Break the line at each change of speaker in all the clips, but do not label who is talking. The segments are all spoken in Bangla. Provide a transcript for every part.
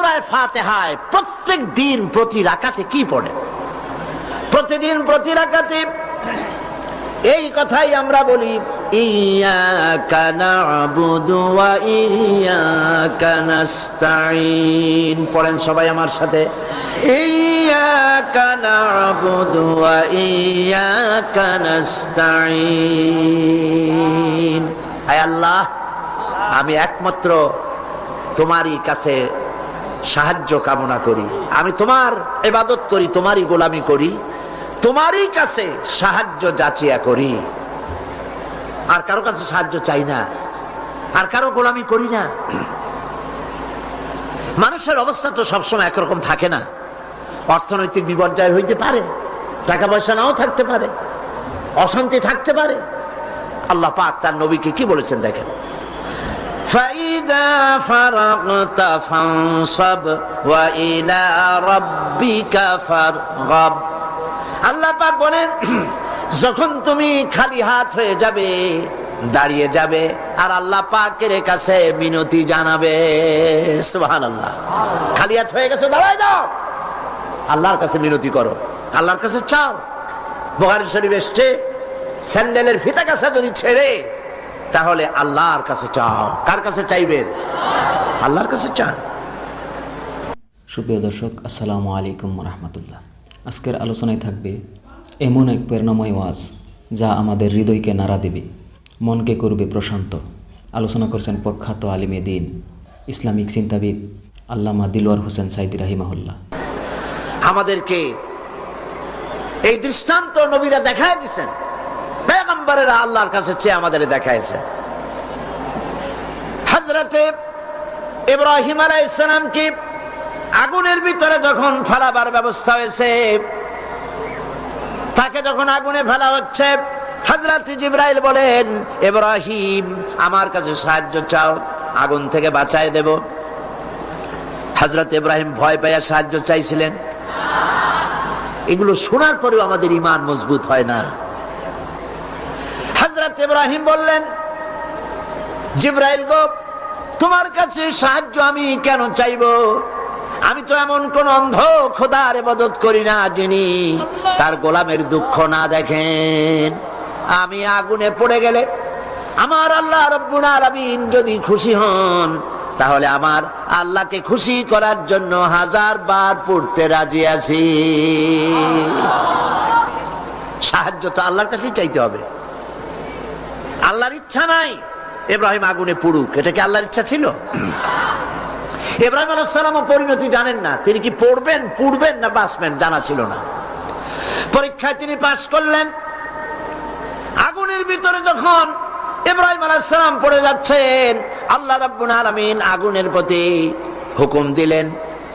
সূরা ফাতিহায় প্রত্যেক দিন প্রতি রাকাতে কি পড়ে? প্রতিদিন প্রতি রাকাতে এই কথাই আমরা বলি, ইয়্যাকা না'বুদু ওয়া ইয়্যাকা নাস্তাঈন। পড়েন সবাই আমার সাথে, ইয়্যাকা না'বুদু ওয়া ইয়্যাকা নাস্তাঈন। হে আল্লাহ, আমি একমাত্র তোমারই কাছে সাহায্য কামনা করি, আমি তোমার ইবাদত করি, তোমারই গোলামি করি, তোমারই কাছে সাহায্য যাচিয়া করি, আর কারো কাছে সাহায্য চাই না, আর কারো গোলামি করি না। মানুষের অবস্থা তো সবসময় একরকম থাকে না, অর্থনৈতিক বিপর্যয় হইতে পারে, টাকা পয়সা নাও থাকতে পারে, অশান্তি থাকতে পারে। আল্লাহ পাক তার নবীকে কি বলেছেন দেখেন, ফাইদা ফারাগতা ফানসাব ওয়া ইলা রাব্বিকা ফারগাব। আল্লাহ পাক বলেন, যখন তুমি খালি হাত হয়ে যাবে, দাঁড়িয়ে যাবে, আর আল্লাহ পাকের কাছে মিনতি জানাবে। সুবহানাল্লাহ। খালি হাত হয়ে গেছো, দাঁড়ায় যাও, আল্লাহর কাছে মিনতি করো, আল্লাহর কাছে চাও। বুখারী শরীফ এসেছে, স্যান্ডেলের ফিতা কাছে যদি ছেড়ে, তাহলে আল্লাহর কাছে চাও। কার কাছে চাইবেন? আল্লাহর কাছে চান।
সুপ্রিয় দর্শক, আসসালামু আলাইকুম রাহমাতুল্লাহ। আজকের আলোচনায় থাকবে এমন এক প্রেরণাময় ওয়াজ যা আমাদের হৃদয়কে নাড়া দেবে, মনকে করবে প্রশান্ত। আলোচনা করছেন প্রখ্যাত আলিমে দ্বীন, ইসলামিক চিন্তাবিদ আল্লামা দিলওয়ার হোসেন সাইদি রাহিমাহুল্লাহ।
আমাদেরকে এই দৃষ্টান্ত নবীরা দেখায় দিয়েছেন, পয়গম্বরেরা আল্লাহর কাছে চেয়ে আমাদের দেখাইছে। হযরতে ইব্রাহিম আলাইহিস সালামকে আগুনের ভিতরে যখন ফেলাবার ব্যবস্থা হয়েছে, তাকে যখন আগুনে ফেলা হচ্ছে, হযরত জিবরাইল বলেন, ইব্রাহিম আমার কাছে সাহায্য চাও, আগুন থেকে বাঁচায় দেব। হযরত ইব্রাহিম ভয় পেয়ে সাহায্য চাইছিলেন। এগুলো শোনার পরেও আমাদের ঈমান মজবুত হয় না। হযরত ইব্রাহিম বললেন, জিবরাইল গো, তোমার কাছে সাহায্য আমি কেন চাইবো? আমি তো এমন কোন অন্ধ খোদার ইবাদত করি না যিনি তার গোলামের দুঃখ না দেখেন। আমি আগুনে পড়ে গেলে আমার আল্লাহ রাব্বুল আলামিন যদি খুশি হন, তাহলে আমার আল্লাহকে খুশি করার জন্য 1000 বার পড়তে রাজি আছি। সাহায্য তো আল্লাহর কাছেই চাইতে হবে। আল্লাহর ইচ্ছা নাই ইব্রাহিম আগুনে পুড়ুক, এটা কি আল্লাহর ইচ্ছা ছিল? ইব্রাহিম আলাইহিস সালামও পরিণতি জানেন না, তিনি কি পড়বেন, পুড়বেন না বাঁচবেন জানা ছিল না। পরীক্ষায় তিনি পাশ করলেন। আগুনের ভিতরে যখন ইব্রাহিম আলাইহিস সালাম পড়ে যাচ্ছেন, আল্লাহ রাব্বুল আলামিন আগুনের প্রতি হুকুম দিলেন,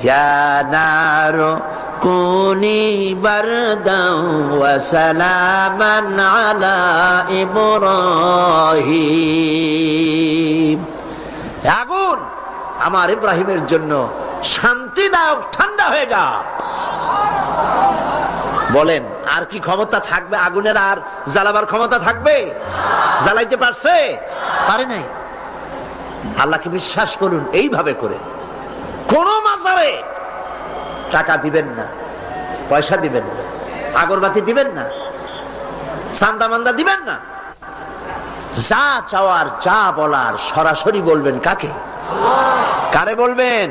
ইয়া নারু কুনি বারদাও ওয়া সালামান আলা ইব্রাহিম। আগুন আমার ইব্রাহিমের জন্য শান্তিদায়ক ঠান্ডা হয়ে যা। বলেন, আর কি ক্ষমতা থাকবে? আগুনের আর জ্বালাবার ক্ষমতা থাকবে? জ্বালাইতে পারছে? পারে নাই। আল্লাহকে বিশ্বাস করুন এইভাবে করে। কোন মাজারে টাকা দিবেন না, পয়সা দিবেন না, আগরবাতি দিবেন না, চান্দা মান্দা দিবেন না। যা চাওয়ার, যা বলার সরাসরি বলবেন। কাকে? কারে বলবেন?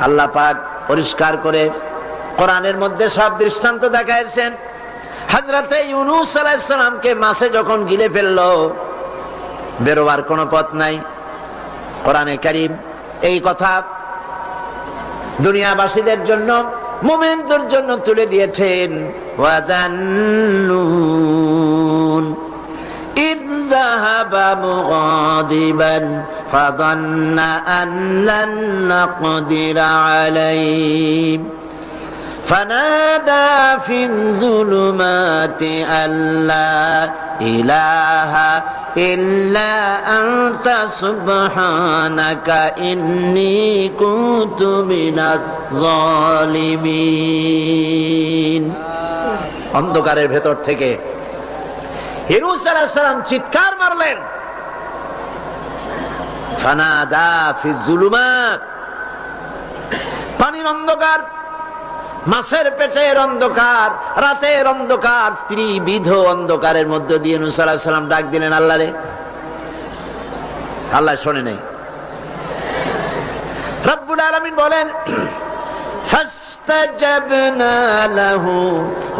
আল্লাহ পাক পরিষ্কার করে কোরআনের মধ্যে সব দৃষ্টান্ত দেখাইছেন। হযরতে ইউনূস আলাইহিস সালামকে মাছে যখন গিলে ফেললো, বেরোবার কোনো পথ নাই, কোরআনে কারীম এই কথা দুনিয়াবাসীদের জন্য, মুমিনদের জন্য তুলে দিয়েছেন। ওয়াদান্নুন ইয যাহাবা মুগাদিবান ফাযান্না আন লান নাকদিরা আলাইহি فنادى في الظلمات أن لا إله إلا أنت سبحانك إني كنت من الظالمين। অন্ধকারের ভেতর থেকে ইউনূস আলাইহিস সালাম চিৎকার মারলেন, ফানাদা ফি যুলুমাত, পানির অন্ধকার, মাছের পেটের অন্ধকার, রাতের অন্ধকার, ত্রিবিধ অন্ধকারের মধ্য দিয়ে নূহ আলাইহিস সালাম ডাক দিলেন আল্লাহ রে। আল্লাহ শোনে নাই। রব্বুল আলামিন বলেন ফাস্তাজাবনা লাহু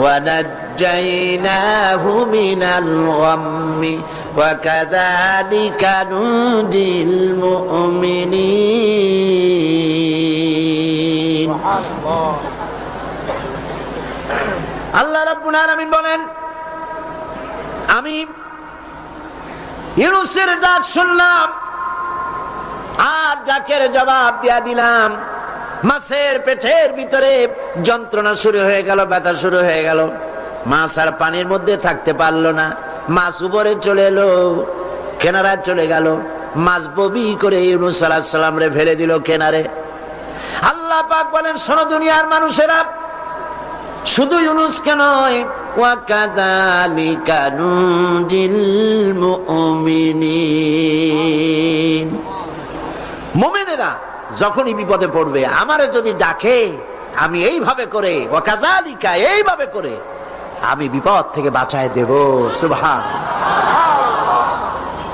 ওয়া নাজ্জাইনাহু মিনাল গাম্মি ওয়া কাযালিকা নুজিল মুমিনিন। আল্লাহ রাব্বুল আলামিন বলেন আমি ইউনূসের ডাক শুনলাম আর জাকের জবাব দিয়া দিলাম। মাছের পেটের ভিতরে যন্ত্রণা শুরু হয়ে গেল, ব্যথা শুরু হয়ে গেল। মাছ আর পানির মধ্যে থাকতে পারলো না। মাছ উপরে চলে এলো, কেনারায় চলে গেল। মাছ ববি করে ইউনূস আলাইহিস সালাম রে ফেলে দিল কেনারে। আল্লাহ পাক বলেন শোনো দুনিয়ার মানুষেরা, শুধু ইউনূসকে নয়, ওয়া কাযালিকা নুজিল মুমিনিন। মুমিনেরা যখনই বিপদে পড়বে আমারে যদি ডাকে, আমি এইভাবে করে, ওয়া কাযালিকা এইভাবে করে আমি বিপদ থেকে বাঁচায় দেব। সুবহানাল্লাহ।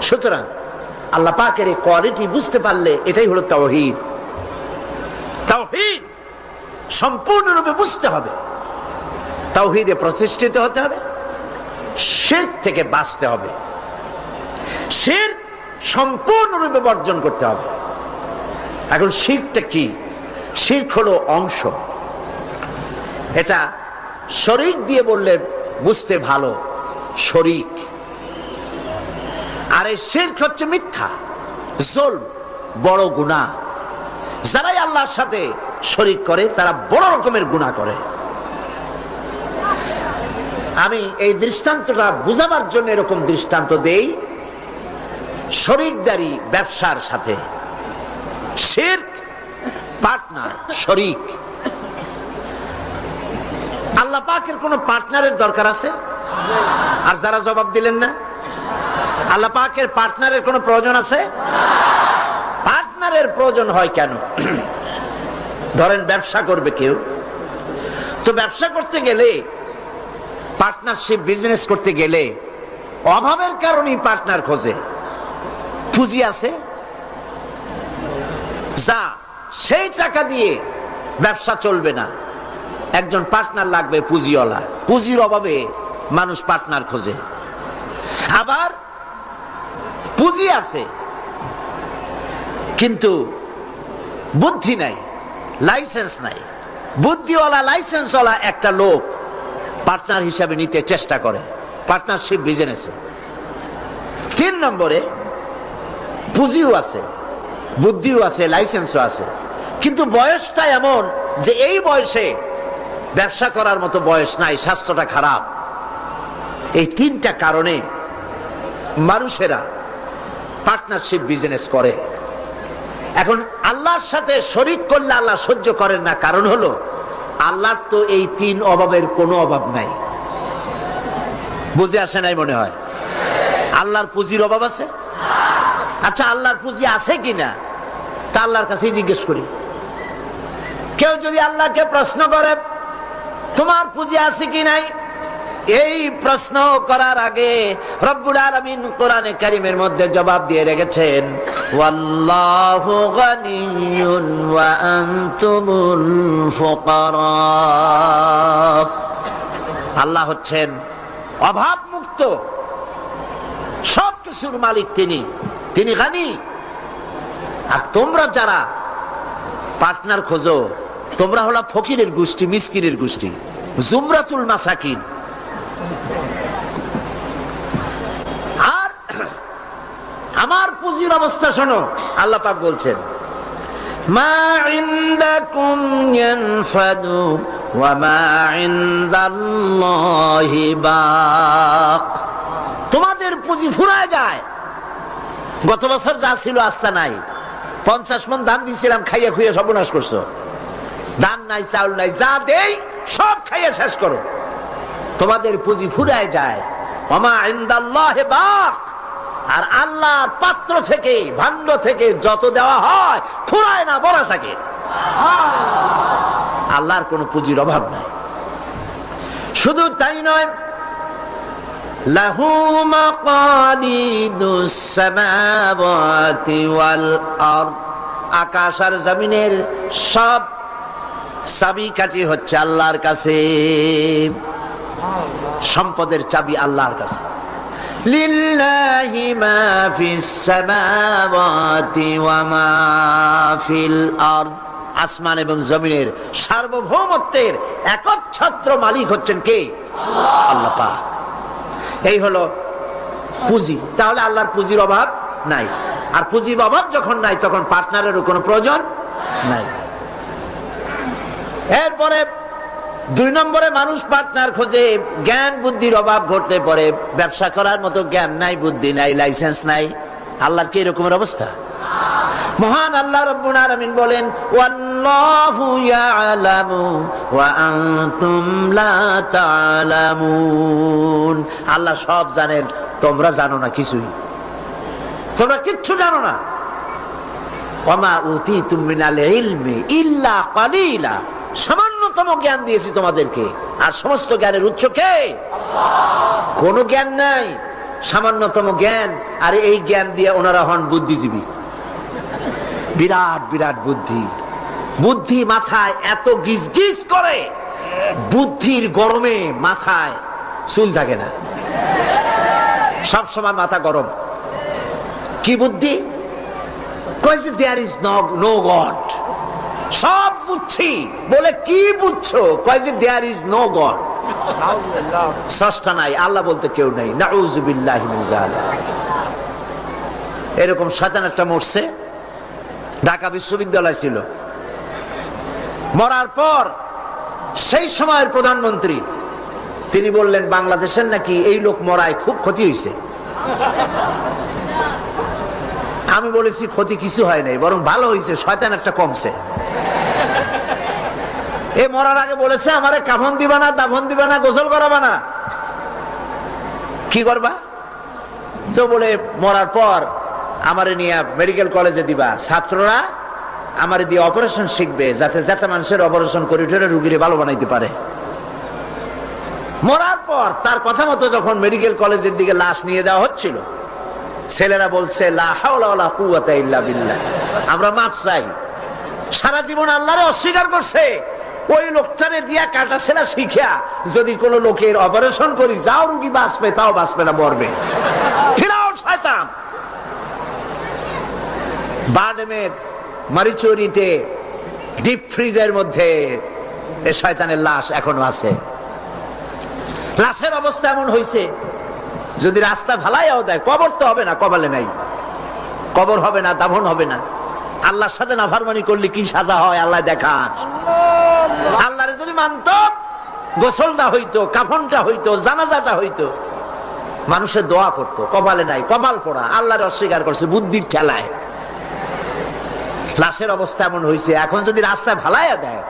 সুতরাং আল্লাহ পাকের এই কোয়ালিটি বুঝতে পারলে এটাই হলো তাওহীদ। তাওহীদ সম্পূর্ণরূপে বুঝতে হবে, তাওহীদে প্রতিষ্ঠিত হতে হবে, শিরক থেকে বাঁচতে হবে, শিরক সম্পূর্ণরূপে বর্জন করতে হবে। এখন শিরকটা কি? শিরক হলো অংশ। এটা শরীক দিয়ে বললে বুঝতে ভালো, শরীক। আর এই শিরক হচ্ছে মিথ্যা, জুলম, বড় গুনাহ। যারাই আল্লাহর সাথে শরীক করে তারা বড় রকমের গুনাহ করে। আমি এই দৃষ্টান্তটা বুঝাবার জন্য এরকম দৃষ্টান্ত দেই শরীকদারি ব্যবসার সাথে। শিরক পার্টনার, শরীক। আল্লাহ পাকের কোন পার্টনারের দরকার আছে? আর যারা জবাব দিলেন না, আল্লাহ পাকের পার্টনারের কোনো প্রয়োজন আছে? পার্টনারের প্রয়োজন হয় কেন? ধরেন ব্যবসা করবে কেউ, তো ব্যবসা করতে গেলে, পার্টনারশিপ বিজনেস করতে গেলে অভাবের কারণেই পার্টনার খোঁজে। পুঁজি আছে যা, সেই টাকা দিয়ে ব্যবসা চলবে না, একজন পার্টনার লাগবে পুঁজিওয়ালা। পুঁজির অভাবে মানুষ পার্টনার খোঁজে। আবার পুঁজি আছে কিন্তু বুদ্ধি নাই, লাইসেন্স নাই। বুদ্ধিওয়ালা লাইসেন্সওয়ালা একটা লোক পার্টনার হিসাবে নিতে চেষ্টা করে পার্টনারশিপ বিজনেসে। 3 নম্বরে পুঁজিও আছে, বুদ্ধিও আছে, লাইসেন্সও আছে, কিন্তু বয়সটা এমন যে এই বয়সে ব্যবসা করার মতো বয়স নাই, স্বাস্থ্যটা খারাপ। এই 3টা কারণে মানুষেরা পার্টনারশিপ বিজনেস করে। এখন আল্লাহর সাথে শরীক করলে আল্লাহ সহ্য করেন না, কারণ হলো আল্লাহর তো এই 3 অভাবের কোনো অভাব নাই। বুঝে আসে নাই মনে হয়? আল্লাহর পুঁজির অভাব আছে? আচ্ছা, আল্লাহর পুঁজি আছে কিনা তা আল্লাহর কাছেই জিজ্ঞেস করি। কেউ যদি আল্লাহকে প্রশ্ন করে তোমার পুঁজি আছে কি নাই, এই প্রশ্ন করার আগে রব্বুল আলামিন কোরআনে কারীমের মধ্যে জবাব দিয়ে রেখেছেন, ওয়াল্লাহু গানিয়্যুন ওয়া আনতুমুল ফুকারা। আল্লাহ হচ্ছেন অভাব মুক্ত, সবকিছুর মালিক তিনি গানি। আর তোমরা যারা পার্টনার খোঁজো, তোমরা হলো ফকিরের গোষ্ঠী, মিসকিনের গোষ্ঠী, জুমরাতুল মাসাকিন। আর আমার পুঁজির অবস্থা শোনো, আল্লাহ পাক বলছেন, মা ইনদাকুম ইয়ানফাদু ওয়া মা ইনদাল্লাহি বাক। তোমাদের পুঁজি ফুরায় যায়। গত বছর যা ছিল আস্থা নাই, 50 মণ ধান দিয়েছিলাম, খাইয়া খুইয়া সর্বনাশ করছো। ধান নাই, চাউল নাই, যা দেই সব খাইয়া শেষ করো। তোমাদের পুঁজি ফুরায় যায়। ওমা ইনদাল্লাহি বাক। আর আল্লাহর পাত্র থেকে, ভাণ্ড থেকে যত দেওয়া হয় ফুরায় না, বড় থাকে। আল্লাহর কোনো পুঁজির অভাব নাই। শুধু তাই নয়, লাহু মাকালিদুস সামাওয়াতি ওয়াল আরদ, আকাশ আর জমিনের সব চাবিকাঠি হচ্ছে আল্লাহর কাছে, সম্পদের চাবি আল্লাহর কাছে। লিল্লাহি মা ফিস সামাওয়াতি ওয়া মা ফিল আরদ, আসমান এবং জমিনের সার্বভৌমত্বের একচ্ছত্র মালিক হচ্ছেন কে? আল্লাহ পাক। এই হলো পুঁজি। তাহলে আল্লাহর পুঁজির অভাব নাই। আর পুঁজির অভাব যখন নাই তখন পার্টনারেরও কোনো প্রয়োজন নাই। এরপরে 2 নম্বরে মানুষ পার্টনার খোঁজে, জ্ঞান বুদ্ধির অভাব ঘটতে পড়ে। ব্যবসা করার মতো জ্ঞান নাই, বুদ্ধি নাই, লাইসেন্স নাই। আল্লাহর কি এরকমের অবস্থা? মহান আল্লাহ রাব্বুল আলামিন বলেন, ওয়াল্লাহু ইয়ালামু ওয়া আনতুম লা তা'লামুন। আল্লাহ সব জানেন, তোমরা জানো না কিছুই, তোমরা কিচ্ছু জানো না। ওয়ামা উতীতুম মিনাল ইলমি ইল্লা কালিলা, সামান্যতম জ্ঞান দিয়েছি তোমাদেরকে, আর সমস্ত জ্ঞানের উৎস কে? আল্লাহ। কোনো জ্ঞান নাই, সামান্যতম জ্ঞান, আর এই জ্ঞান দিয়ে ওনারা হন বুদ্ধিজীবী। বিরাট বিরাট বুদ্ধি, বুদ্ধি মাথায় এত গিজ গিজ করে, বুদ্ধির গরমে মাথায় চুল থাকে না, সব সময় মাথা গরম। কি বুদ্ধি? কইছে দেয়ার ইজ নো গড। সব বুঝছি বলে কি বুঝছো? কইছে দেয়ার ইজ নো গড, স্রষ্টা নাই, আল্লাহ বলতে কেউ নাই। নাউযু বিল্লাহি মিন যালিক। এরকম শয়তান একটা মরছে, ঢাকা বিশ্ববিদ্যালয় ছিল। মরার পর সেই সময়ের প্রধানমন্ত্রী তিনি বললেন, বাংলাদেশের নাকি এই লোক মরায় খুব ক্ষতি হয়েছে। আমি বলেছি ক্ষতি কিছু হয় নাই, বরং ভালো হয়েছে, শয়তান একটা কমছে। এ মরার আগে বলেছে, আমারে কাফন দিবা না, দাফন দিবা না, গোসল করাবা না। কি করবা? তো বলে মরার পর আমারে নিয়ে মেডিকেল কলেজে দিবা, ছাত্ররা আমারে দিয়ে অপারেশন শিখবে, যাতে যাতে মানুষের অপারেশন করে উঠে রুগীরে ভালো বানাইতে পারে। মরার পর তার কথা মতো যখন মেডিকেল কলেজের দিকে লাশ নিয়ে যাওয়া হচ্ছিল, ছেলেরা বলছে, লা হাওলা ওয়ালা কুওয়াতা ইল্লা বিল্লাহ, আমরা মাপ চাই। সারা জীবন আল্লাহরে অস্বীকার করছে। ওই লোকটারে দিয়া কাটা ছেলা শিখিয়া যদি কোন লোকের অপারেশন করি, যাও রুগী বাঁচবে, তাও বাঁচবে না, মরবে। ফিরাও শয়তান। বাডমের মারিচুরিতে ডিপ ফ্রিজের মধ্যে এই শয়তানের লাশ এখনো আছে। লাশের অবস্থা এমন হয়েছে, যদি রাস্তা ভালাইও দেয়, কবর তো হবে না, কপালে নাই, কবর হবে না, দাফন হবে না। আল্লাহর সাথে নাফরমানি করলে কি সাজা হয় আল্লাহ দেখান। আল্লাহরে যদি মানত, গোসলটা হইতো, কাফনটা হইতো, জানাজাটা হইতো, মানুষের দোয়া করতো। কপালে নাই, কপাল পোড়া, আল্লাহর অস্বীকার করছে বুদ্ধির ঠেলায়। লাশের অবস্থা এমন হয়েছে, এখন যদি রাস্তায় ভালাইয়া দেয়,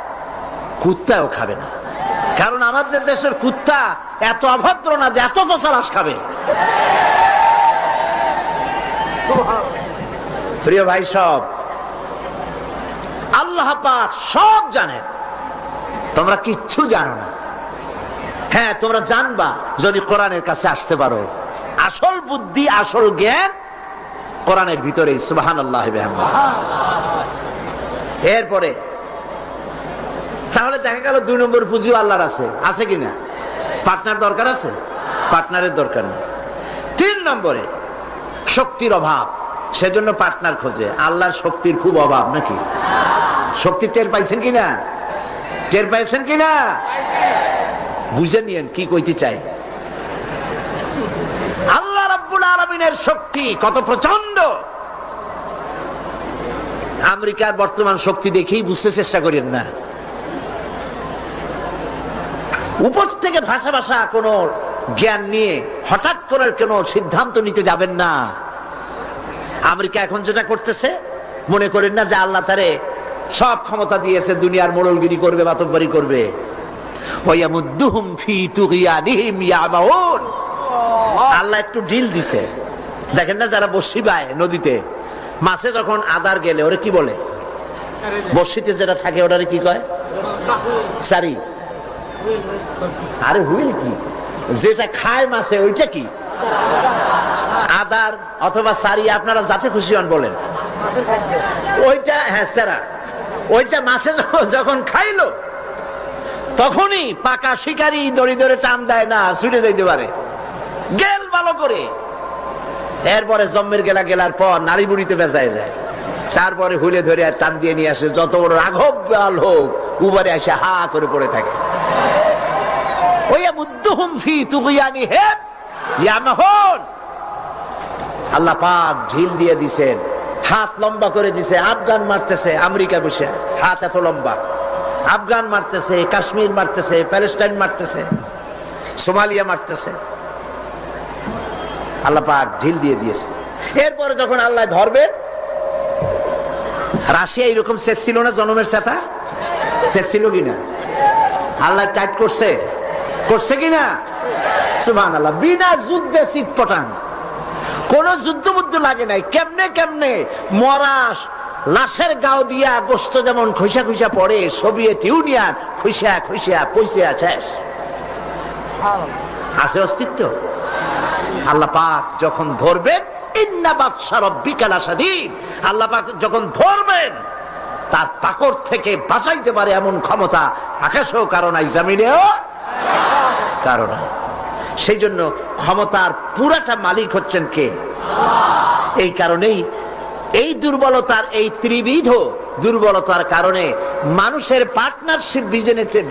কুত্তাও খাবে না। কারণ আমাদের দেশের কুত্তা এত অভদ্র না যে এত পচা লাশ খাবে। প্রিয় ভাই, সব আল্লাহ পাক সব জানেন, তোমরা কিচ্ছু জানো না। হ্যাঁ, তোমরা জানবা যদি কোরআনের কাছে আসতে পারো। আসল বুদ্ধি, আসল জ্ঞান কোরআনের ভিতরেই। সুবহানাল্লাহি ওয়া বিহামদিহি। এরপরে তাহলে দেখা গেল 2 নম্বর পুঁজিও আল্লাহর আছে। আছে কিনা? পার্টনার দরকার আছে? পার্টনারের দরকার নেই। 3 নম্বরে শক্তির অভাব, সেজন্য পার্টনার খোঁজে। আল্লাহর শক্তির খুব অভাব নাকি? শক্তি টের পাইছেন কিনা? টের পাইছেন কিনা? বুঝে নিয়েন কি কইতে চাই। আল্লাহ রাব্বুল আলামিনের শক্তি কত প্রচন্ড। আমেরিকার বর্তমান শক্তি দেখেই বুঝতে চেষ্টা করেন না। উপর থেকে ভাষা ভাষা কোন জ্ঞান নিয়ে হঠাৎ করে কোন সিদ্ধান্ত নিতে যাবেন না। আমেরিকা এখন যেটা করতেছে, মনে করেন না যে আল্লাহ তারে সব ক্ষমতা দিয়েছে, দুনিয়ার মোড়লগিরি করবে, বাতব্বরি করবে। ওয়ায়ামুদ্দুহুম ফি তুগয়ানিহিম ইয়ামাউন। আল্লাহ একটু ডিল দিছে। দেখেন না, যারা বর্ষি বায় নদীতে, মাছে যখন আদার গেলে ওরে কি বলে? বর্ষিতে যেটা থাকে ওটারে কি কয়? সারি। আরে হুইল কি? যেটা খায় মাছে ওইটা কি? আদার অথবা সারি, আপনারা যাতে খুশি হন বলেন। ওইটা, হ্যাঁ সেরা। ওইটা মাছে যখন খাইলো তখনই পাকা শিকারি দড়ি ধরে টান দেয় না, ছুটে যাইতে পারে, গেল ভালো করে। এরপরে জম্মের গেলার পর নারী বুড়িতে বেজায় যায়, তারপরে হুইলে ধরে আর টান দিয়ে নিয়ে আসে। যত বড় রাঘব বাল হোক উবারে এসে হা করে পড়ে থাকে। আল্লাহ পাক ঢিল দিয়ে দিছেন, হাত লম্বা করে দিছে। আফগান মারতেছে আমেরিকা বসে, হাত এত লম্বা। আফগান মারতেছে, কাশ্মীর মারতেছে, প্যালেস্টাইন মারতেছে, সোমালিয়া মারতেছে। আল্লাহ পাক ঢিল দিয়ে দিয়েছে। এরপরে যখন আল্লাহ ধরবে, রাশিয়া এরকম শেষ ছিল না, জনমের সেটা শেষ ছিল কিনা? আল্লাহ টাইট করছে কিনা? সুবহানাল্লাহ। বিনা যুদ্ধে চিৎপটাং, কোন যুদ্ধ লাগে নাই। কেমনে মরা লাশের গাও দিয়া গোস্ত যেমন খুইসা খুইসা পড়ে, সোভিয়েত ইউনিয়ন খুইসা পয়সা শেষ। আছে অস্তিত্ব? আল্লাহ পাক যখন ধরবেন, ইন্না বাতশা রাব্বিকা লাশাদীদ, আল্লাহ পাক যখন ধরবেন তার পাকড় থেকে বাঁচাইতে পারে এমন ক্ষমতা আকাশেও কারো নাই, জমিনেও কারো নাই। সেই জন্য ক্ষমতার পুরাটা মালিক হচ্ছেন কে? এই কারণেই এই দুর্বলতার, এই ত্রিবিধ দুর্বলতার কারণে মানুষের পার্টনারশিপ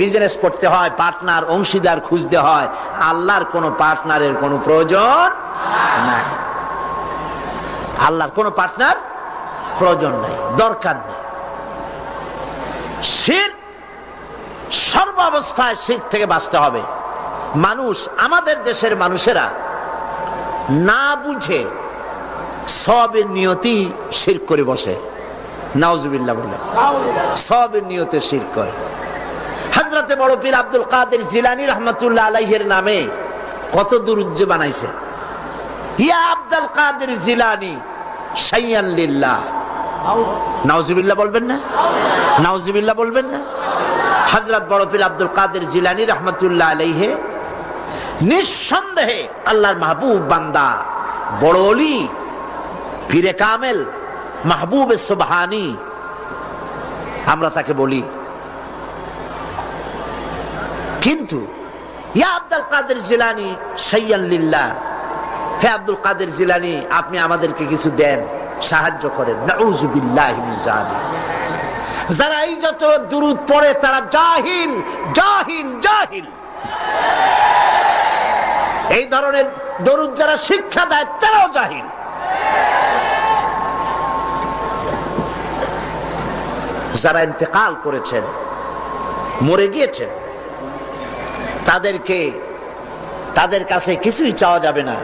বিজনেস করতে হয়, পার্টনার অংশীদার খুঁজতে হয়। আল্লাহর কোনো পার্টনারের কোনো প্রয়োজন নাই। আল্লাহর কোনো পার্টনার প্রয়োজন নাই, দরকার নেই। শিরক, সর্বাবস্থায় শিরক থেকে বাঁচতে হবে। মানুষ, আমাদের দেশের মানুষেরা না বুঝে সবের নিয়তি শিরক করে বসে। নাউজুবিল্লাহ বলে সবের নিয়তে শিরক করে। হযরতে বড় পীর আব্দুল কাদের জিলানী রাহমাতুল্লাহ আলাইহির নামে কত দুরূদ বানাইছে। ইয়া আব্দুল কাদের জিলানী শাইয়ান লিল্লাহ। নাউজুবিল্লাহ বলবেন না? নাউজুবিল্লাহ বলবেন না? হযরত বড় পীর আব্দুল কাদের জিলানী রাহমাতুল্লাহ আলাইহি নিঃসন্দেহে আল্লাহর মাহবুব বান্দা, বড় ওলি, পীরে কামেল, মাহবুবে সুবহানী আমরা তাকে বলি। কিন্তু ইয়া আব্দুল কাদের জিলানী শাইয়ান লিল্লাহ, হে আব্দুল কাদের জিলানী আপনি আমাদেরকে কিছু দেন, সাহায্য করেন। নাউযু বিল্লাহি মিন যালিক। যারা এই যত দুরূদ পড়ে তারা জাহিল জাহিল জাহিল। এই ধরনের দরুদ যারা শিক্ষা দেয় তারাও জাহিল। যারা ইন্তেকাল করেছেন, মরে গিয়েছেন, তাদের কাছে কিছুই চাওয়া যাবে না।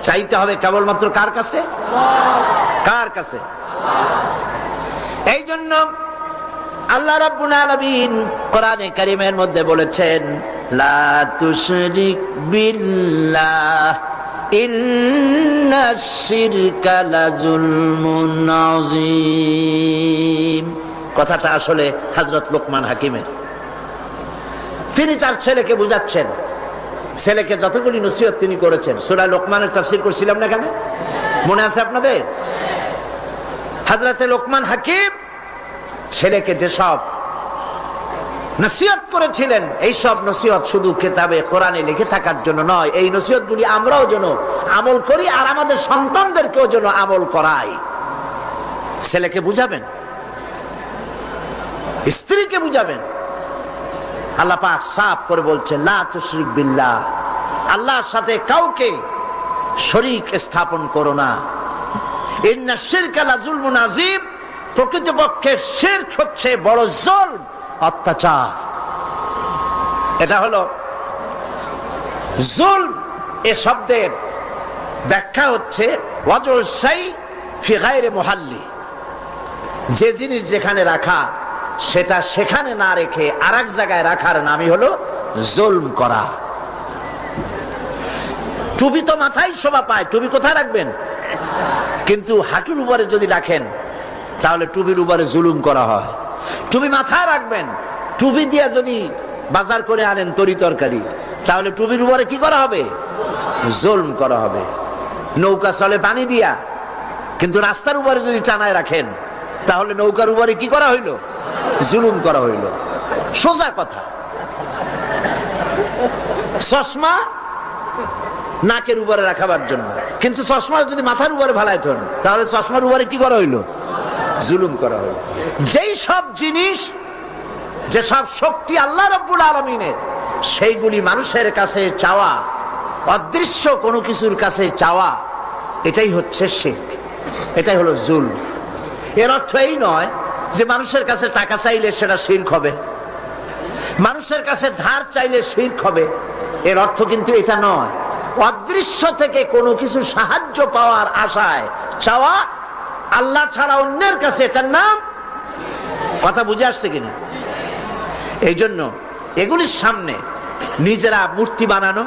চাইতে হবে কেবলমাত্র কার কাছে? কার কাছে? এই জন্য আল্লাহ রাব্বুল আলামিন কোরআনে কারীমের মধ্যে বলেছেন, লা তুশরিক বিল্লাহ ইন্নাশ শিরকা লাযুলমুন আযীম। কথাটা আসলে হযরত লোকমান হাকিমের। তিনি তার ছেলেকে বুঝাচ্ছেন। ছেলেকে যতগুলি নসিহত তিনি করেছেন, সূরা লোকমানের তাফসীর করছিলাম না কেন? মনে আছে আপনাদের? হযরতে লোকমান হাকিম ছেলেকে যেসব নসিহত করেছিলেন, এই সব নসিহত শুধু কিতাবে কোরআনে লিখে থাকার জন্য নয়, এই নসিহতগুলি আমরাও যেন আমল করি আর আমাদের সন্তানদেরকেও যেন আমল করাই। ছেলেকে বুঝাবেন, স্ত্রীকে বুঝাবেন। আল্লাহ পাক সাফ করে বলছেন, লা তুশরিক বিল্লাহ, আল্লাহর সাথে কাউকে শরীক স্থাপন করো না। ইন্নাশ শিরকা লাযুলমুন আযীম, প্রকৃতপক্ষে শিরক হচ্ছে বড় জুলম, অত্যাচার। এটা হলো জুলম। এ শব্দের ব্যাখ্যা হচ্ছে ওয়াজুল শাই ফি গায়রি মুহাল্লি, যে জিনিস যেখানে রাখা সেটা সেখানে না রেখে আরেক জায়গায় রাখার নামই হলো জুলম করা। টুপি তো মাথায় শোভা পায়, টুপি কোথায় রাখবেন? কিন্তু হাঁটুর উপরে যদি রাখেন তাহলে টুপির উপরে জুলুম করা হয়। টুপি মাথায় রাখবেন, টুপি দিয়া যদি বাজার করে আনেন তরি তরকারি, তাহলে টুপির উপরে কি করা হবে? জুলম করা হবে। নৌকা চলে পানি দিয়া, কিন্তু রাস্তার উপরে যদি টানায় রাখেন, তাহলে নৌকার উপরে কি করা হইল? জুলুম করা হইল। সোজা কথা। চশমা নাকের উপরে রাখাবার জন্য, কিন্তু চশমা যদি মাথার উপরে ভালাই থন, তাহলে চশমার উপরে কি করা হইল? জুলুম করা হইল। যেই সব জিনিস, যেসব শক্তি আল্লাহ রাব্বুল আলামিনের, সেইগুলি মানুষের কাছে চাওয়া, অদৃশ্য কোনো কিছুর কাছে চাওয়া, এটাই হচ্ছে শিরক, এটাই হলো জুলম। এর অর্থ এই নয় যে মানুষের কাছে টাকা চাইলে সেটা শিরক হবে, মানুষের কাছে ধার চাইলে শিরক হবে, এর অর্থ কিন্তু এটা নয়। অদৃশ্য থেকে কোনো কিছু সাহায্য পাওয়ার আশায় চাওয়া আল্লাহ ছাড়া অন্যের কাছে, এটার নাম, কথা বুঝে আসছে কিনা? এই জন্য এগুলির সামনে নিজেরা মূর্তি বানানো,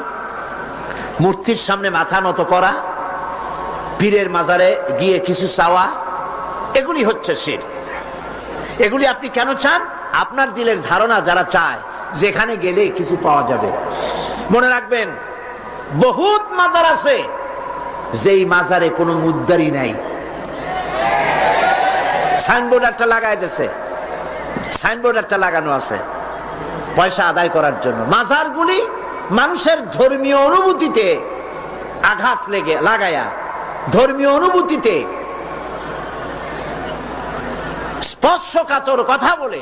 মূর্তির সামনে মাথা নত করা, পীরের মাজারে গিয়ে কিছু চাওয়া, এগুলি হচ্ছে শিরক। এগুলি আপনি কেন চান? আপনার দিলের ধারণা যারা চায় যেখানে গেলে কিছু পাওয়া যাবে। মনে রাখবেন, বহুত মাজার আছে যেই মাজারে কোনো মুদ্দারি নাই। সাইনবোর্ড একটা লাগাই দিয়েছে, সাইনবোর্ড একটা লাগানো আছে পয়সা আদায় করার জন্য। মাজারগুলি মানুষের ধর্মীয় অনুভূতিতে আঘাত লাগায়া, ধর্মীয় অনুভূতিতে স্পর্শকাতর কথা বলে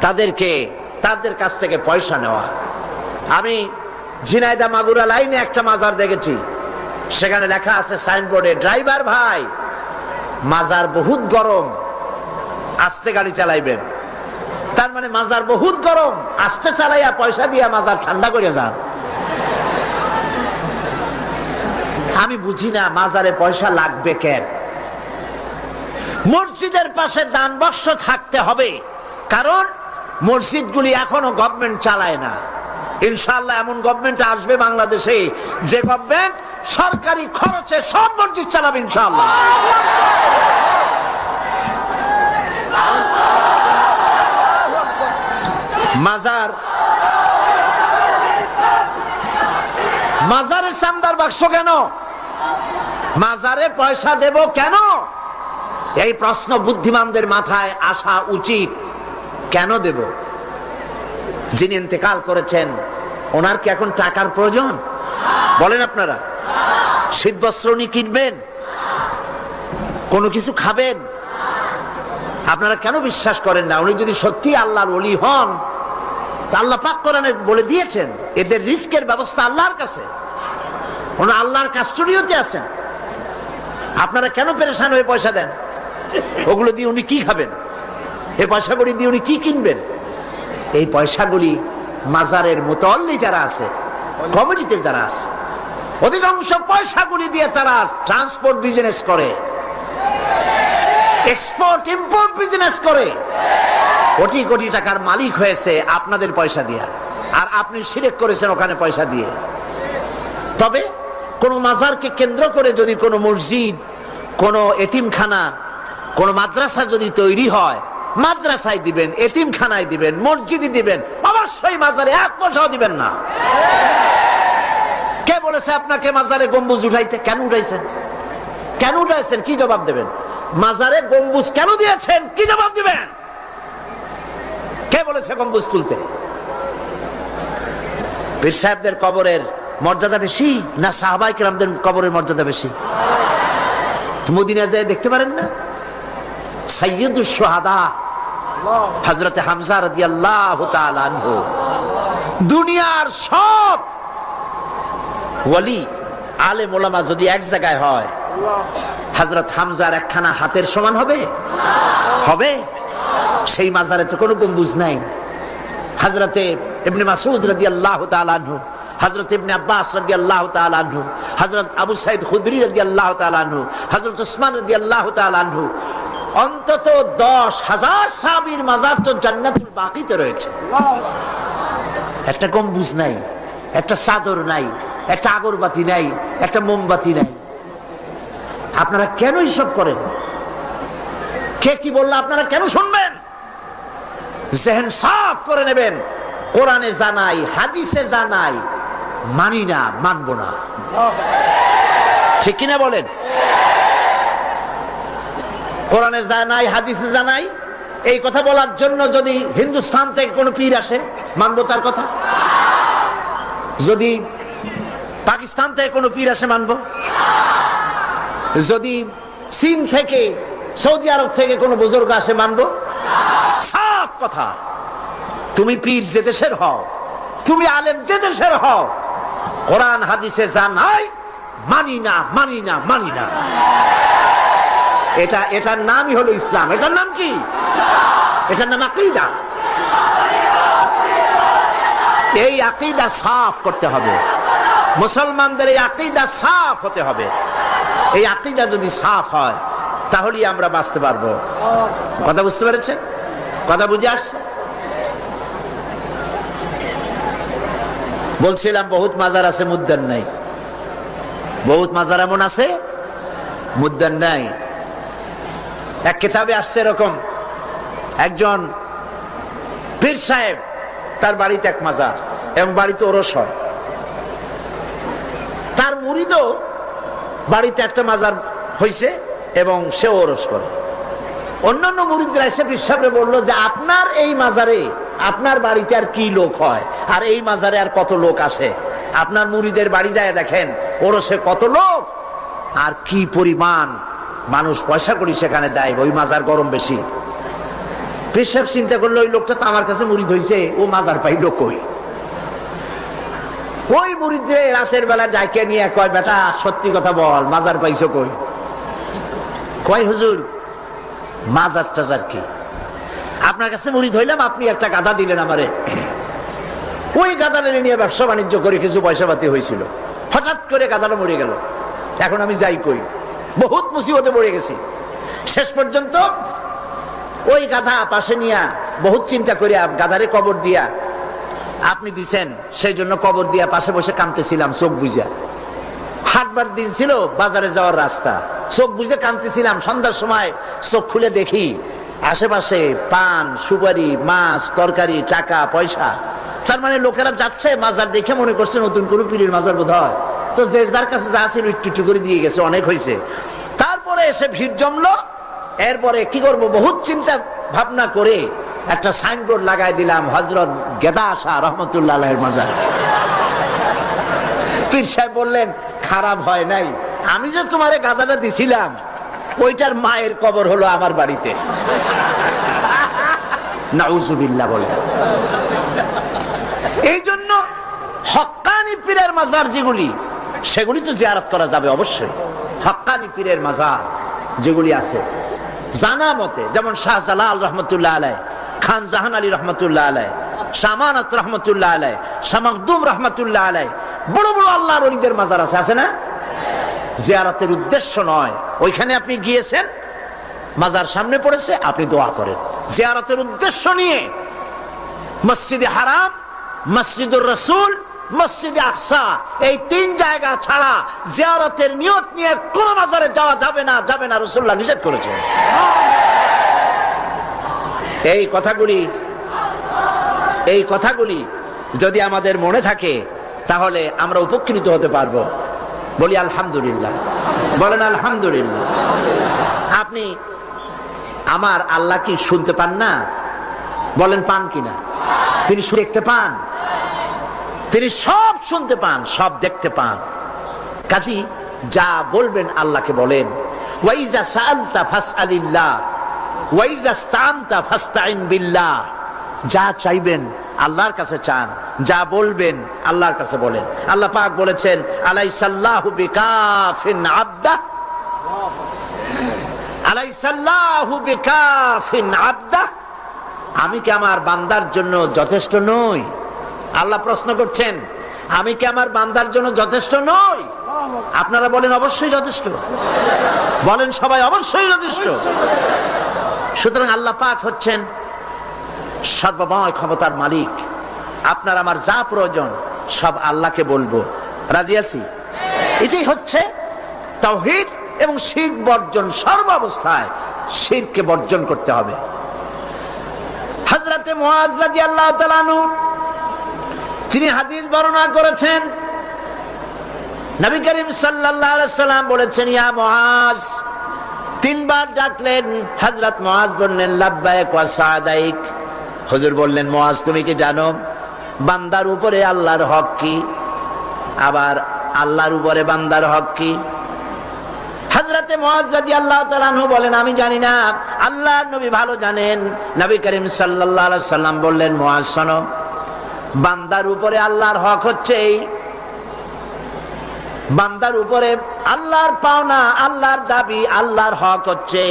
তাদের কাছ থেকে পয়সা নেওয়া। আমি ঝিনাইদহ মাগুরা লাইনে একটা মাজার দেখেছি, সেখানে লেখা আছে সাইনবোর্ডে, ড্রাইভার ভাই মাজার বহুত গরম, আস্তে গাড়ি চালাইবেন। তার মানে মাজার বহুত গরম, আস্তে চালাইয়া পয়সা দিয়া মাজার ঠান্ডা করে যান। আমি বুঝি না মাজারে পয়সা লাগবে কেন? মসজিদের পাশে দান বাক্স থাকতে হবে, কারণ মসজিদগুলি এখনো গভর্নমেন্ট চালায় না। ইনশাআল্লাহ এমন গভর্নমেন্ট আসবে বাংলাদেশে, যে গভর্নমেন্ট সরকারি খরচে সব মসজিদ চালাবে ইনশাআল্লাহ। মাজারে চান্দার বাক্স কেন? মাজারে পয়সা দেব কেন? এই প্রশ্ন বুদ্ধিমানদের মাথায় আসা উচিত। কেন দেব? যিনি ইন্তেকাল করেছেন, ওনার কি এখন টাকার প্রয়োজন? বলেন আপনারা। শীত বস্ত্র উনি কিনবেন, কোনো কিছু খাবেন? আপনারা কেন বিশ্বাস করেন না? উনি যদি সত্যি আল্লাহর ওলি হন, তা আল্লাহ পাক কোরআনে বলে দিয়েছেন এদের রিস্কের ব্যবস্থা আল্লাহর কাছে, ওনারা আল্লাহর কাস্টডিওতে আছেন। আপনারা কেন পেরেশান হয়ে পয়সা দেন? ওগুলো দিয়ে উনি কি খাবেন? এই পয়সাগুলি দিয়ে উনি কি কিনবেন? এই পয়সাগুলি মাজারের মুতাল্লি যারা আছে, কমিটিতে যারা আছে, অধিকাংশ পয়সাগুলি দিয়ে তারা ট্রান্সপোর্ট বিজনেস করে, এক্সপোর্ট ইম্পোর্ট বিজনেস করে, কোটি কোটি টাকার মালিক হয়েছে আপনাদের পয়সা দিয়া, আর আপনি শিরক করেছেন ওখানে পয়সা দিয়ে। তবে কোন মাজারকে কেন্দ্র করে যদি কোনো মসজিদ, কোনো এতিমখানা, কোনো মাদ্রাসা যদি তৈরি হয়, মাদ্রাসায় দিবেন, এতিমখানায় দিবেন, মসজিদে দিবেন, অবশ্যই মাজারে এক পয়সাও দিবেন না। কে বলেছে আপনাকে মাজারে গম্বুজ উঠাইতে? কেন উঠাইছেন? কেন উঠাইছেন? কি জবাব দেবেন? মাজারে গম্বুজ কেন দিয়েছেন? কি জবাব দিবেন? কে বলেছে গম্বুজ তুলতে? পীর সাহেবদের কবরের মর্যাদা বেশি না সাহাবায়ে কেরামদের কবরের মর্যাদা বেশি? মদিনা যায় দেখতে পারেন না? সাইয়্যিদুশ শুহাদা হযরত হামজা রাদিয়াল্লাহু তাআলা আনহু, দুনিয়ার সব ওয়ালি আলেম ওলামা যদি এক জায়গায় হয়, হযরত হামজার একখানা হাতের সমান হবে? হবে? সেই মাজারে তো কোনো গম্বুজ নাই। হযরতে ইবনে মাসউদ রাদিয়াল্লাহু তাআলা আনহু, হযরত ইবনে আব্বাস রাদিয়াল্লাহু তাআলা আনহু, হযরত আবু সাঈদ খুদরি রাদিয়াল্লাহু তাআলা আনহু, হযরত উসমান রাদিয়াল্লাহু তাআলা আনহু, অন্তত 10,000 সাহাবীর মাজার তো জান্নাতুল বাকিতে রয়েছে। একটা গম্বুজ নাই, একটা চাদর নাই, একটা আগরবাতি নাই, একটা মোমবাতি নাই। আপনারা কেন এইসব করেন? কে কি বললো আপনারা কেন শুনবেন? জেহেন সাফ করে নেবেন, কোরআনে জানাই হাদিসে জানাই, মানি না, মানবো না। ঠিক কিনা বলেন? কোরআনে জানাই হাদিসে জানাই এই কথা বলার জন্য যদি হিন্দুস্তান থেকে কোনো পীর আসে, মানবো তার কথা? যদি পাকিস্তান থেকে কোনো পীর আসে, মানবো? যদি চীন থেকে, সৌদি আরব থেকে কোনো বুজুর্গ আসে, মানবো? সাফ কথা। তুমি পীর যে দেশের হও, তুমি আলেম যে দেশের হও, কোরআন হাদিসে জানাই মানি না, মানি না, মানি না। এটার নামই হলো ইসলাম। এটার নাম কি? এটার নাম আকীদা। এই আকীদা সাফ করতে হবে, মুসলমানদের এই আকীদা সাফ হতে হবে। এই আকীদা যদি সাফ হয় তাহলেই আমরা বাঁচতে পারবো। কথা বুঝতে পেরেছেন? কথা বুঝে আসছে? বলছিলাম বহুত মাজার আছে, মুদ্দার নাই। বহুত মাজার এমন আছে, মুদ্দার নাই। এক কিতাবে আসছে এরকম, একজন পীর সাহেব, তার বাড়িতে এক মাজার এবং বাড়িতে ওরস হয়। তার মুরিদও বাড়িতে একটা মাজার হয়েছে এবং সে ওরস করে। অন্যান্য মুরিদরা এসে পীর সাহেবরে বললো যে আপনার এই মাজারে, আপনার বাড়িতে আর কি লোক হয়, আর এই মাজারে আর কত লোক আসে? আপনার মুরিদের বাড়ি যায় দেখেন, ওরসে কত লোক আর কি পরিমাণ মানুষ পয়সা করি সেখানে দেয়, ওই মাজার গরম বেশি। পীর সাহেব চিন্তা করলো ওই লোকটা তো আমার কাছে মুরিদ হয়েছে, ও মাজার পাইলো কই? ওই মুরিদে রাতের বেলা যাইকে নিয়ে কয়, বেটা সত্যি কথা বল, মাজার পাইছো কই? কয় হুজুর মাজার টাজার কি, আপনার কাছে মুরিদ হইলাম, আপনি একটা গাধা দিলেন আমারে, ওই গাধাটা নিয়ে ব্যবসা বাণিজ্য করে কিছু পয়সা পাতি হয়েছিল, হঠাৎ করে গাধাটা মরে গেল, এখন আমি যাই কই? বহুত মুসিবতে পড়ে গেছি। শেষ পর্যন্ত ওই গাধা পাশে নিয়া বহুত চিন্তা করিয়া গাধারে কবর দিয়া আপনি দিছেন, সেই জন্য কবর দিয়া পাশে বসে কাঁদতেছিলাম চোখ বুঝা। হাটবার দিন ছিল, বাজারে যাওয়ার রাস্তা, চোখ বুঝে কাঁদতেছিলাম। সন্ধ্যার সময় চোখ খুলে দেখি আশেপাশে পান, সুপারি, মাছ, তরকারি, টাকা পয়সা। তার মানে লোকেরা যাচ্ছে মাজার দেখে মনে করছে নতুন কোনো পীরের মাজার বোধ হয়, তো যে যার কাছে যা ছিল একটু করে দিয়ে গেছে, অনেক হয়েছে। তারপরে এসে ভিড় জমলো। এরপরে কি করব, বহুত চিন্তা ভাবনা করে একটা সাইনবোর্ড লাগাই দিলাম, হযরত গেদা শাহ রহমতুল্লাহ আলাইহির মাজার। পীর সাহেব বললেন খারাপ হয় নাই, আমি যে তোমারে গাধাটা দিছিলাম ওইটার মায়ের কবর হলো আমার বাড়িতে। নাউজুবিল্লাহ বলে। এই জন্য হক্কানি পীরের মাজার যেগুলি, সেগুলি তো জিয়ারত করা যাবে অবশ্যই। হক্কানি পীরের মাজার যেগুলি আছে জানা মতে, যেমন শাহজালাল রহমতুল্লাহ আলাই, খান জাহান আলী রহমতুল্লাহ আলাই, শামানাত রহমতুল্লাহ আলাই, শামাকদুম রহমতুল্লাহ আলাই, বড় বড় আল্লাহর ওলিদের মাজার আছে, আছে না? জিয়ারতের উদ্দেশ্য নয়, ওইখানে আপনি গিয়েছেন, মাজার সামনে পড়েছে, আপনি দোয়া করেন। জিয়ারতের উদ্দেশ্য নিয়ে মসজিদে হারাম, মসজিদুর রাসূল, মসজিদে আকসা, এই তিন জায়গা ছাড়া জিয়ারতের নিয়ত নিয়ে কোন মাজারে যাওয়া যাবে না, যাবে না, রাসূলুল্লাহ নিষেধ করেছেন। এই কথাগুলি যদি আমাদের মনে থাকে তাহলে আমরা উপকৃত হতে পারবো। বলি আলহামদুলিল্লাহ, বলেন আলহামদুলিল্লাহ। আপনি আমার আল্লাহ কি শুনতে পান না? বলেন পান কিনা? তিনি দেখতে পান, তিনি সব শুনতে পান, সব দেখতে পান। কাজী যা বলবেন আল্লাহকে বলেন। ওয়াইজা সাআলতা ফাসআলিল্লাহ ওয়াইজা ইসতাআনতা ফাসতাইন বিল্লাহ। যা চাইবেন আল্লাহর কাছে চান, যা বলবেন আল্লাহর কাছে বলেন। আল্লাহ পাক বলেছেন আলাইসাল্লাহু বিকাফিন আবদা, আলাইসাল্লাহু বিকাফিন আবদা। আমি কি আমার বান্দার জন্য যথেষ্ট নই? আল্লাহ প্রশ্ন করছেন, আমি কি আমার বান্দার জন্য যথেষ্ট নই? আপনারা বলেন অবশ্যই যথেষ্ট, বলেন সবাই অবশ্যই যথেষ্ট। সুতরাং আল্লাহ পাক হচ্ছেন সর্বময় ক্ষমতার মালিক। আপনার আমার যা প্রয়োজন সব আল্লাহকে বলবো, রাজি আছি? এটাই হচ্ছে তাওহীদ এবং শিরক বর্জন। সর্বাবস্থায় শিরককে বর্জন করতে হবে। হযরত হযরতে মুআজ রাদিয়াল্লাহু তাআলা আনহু তিনি হাদিস বর্ণনা করেছেন, নবী করিম সাল্লাল্লাহু আলাইহি ওয়াসাল্লাম বলেছেন, ইয়া মুআজ, তিনবার ডাকলেন। হযরত মুআজ বললেন, লাব্বাইক ওয়া সাদাইক। হুজুর বললেন, মুআজ তুমি কি জানো বান্দার উপরে আল্লাহর হক কি, আবার আল্লাহর উপরে বান্দার হক কি? হযরতে মুআজ রাদিয়াল্লাহু তাআলা আনহু বলেন, আমি জানি না, আল্লাহর নবী ভালো জানেন। নবী করিম সাল্লাল্লাহু আলাইহি ওয়াসাল্লাম বললেন, মুআজ শোনো, বান্দার উপরে আল্লাহর হক হচ্ছে এই, বান্দার উপরে আল্লাহর পাওনা, আল্লাহর দাবি, আল্লাহর হক হচ্ছে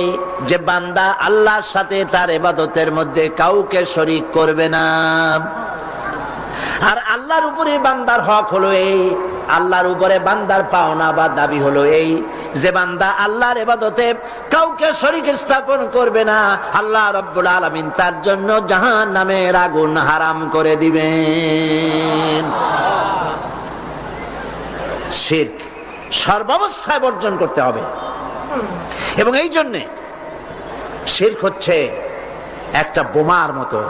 যে বান্দা আল্লাহর সাথে তার ইবাদতের মধ্যে কাউকে শরীক করবে না। আর আল্লাহর উপরে বান্দার হক হলো এই, আল্লাহর উপরে বান্দার পাওনা বা দাবি হলো এই যে বান্দা আল্লাহর ইবাদতে কাউকে শরীক স্থাপন করবে না। আল্লাহ রাব্বুল আলামিন তার জন্য জাহান্নামের আগুন হারাম করে দিবেন। শিরক সর্বাবস্থায় বর্জন করতে হবে। এবং এই জন্যে শিরক হচ্ছে একটা বোমার মতো।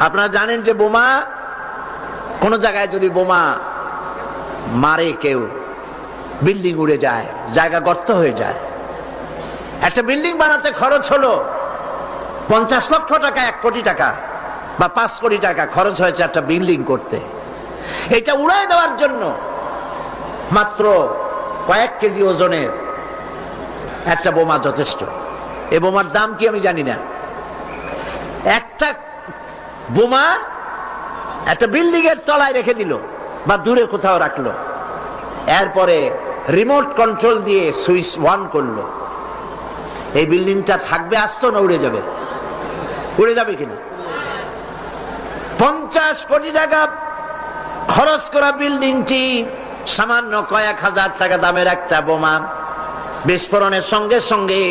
আপনারা জানেন যে বোমা, কোন জায়গায় যদি বোমা মারে কেউ, বিল্ডিং উড়ে যায়, জায়গা গর্ত হয়ে যায়। একটা বিল্ডিং বানাতে খরচ হলো 50 লক্ষ টাকা, 1 কোটি টাকা বা 5 কোটি টাকা খরচ হয়েছে একটা বিল্ডিং করতে। এটা উড়ায় দেওয়ার জন্য মাত্র কয়েক কেজি ওজনের একটা বোমা যথেষ্ট। এই বোমার দাম কি আমি জানি না। একটা বোমা একটা বিল্ডিং এর তলায় রেখে দিল বা দূরে কোথাও রাখলো, এরপরে রিমোট কন্ট্রোল দিয়ে সুইচ অন করলো, এই বিল্ডিংটা থাকবে আস্ত না উড়ে যাবে? উড়ে যাবে কিনা? 50 কোটি টাকা খরচ করা বিল্ডিংটি সামান্য কয়েক হাজার টাকা দামের একটা বোমা বিস্ফোরণের সঙ্গে সঙ্গে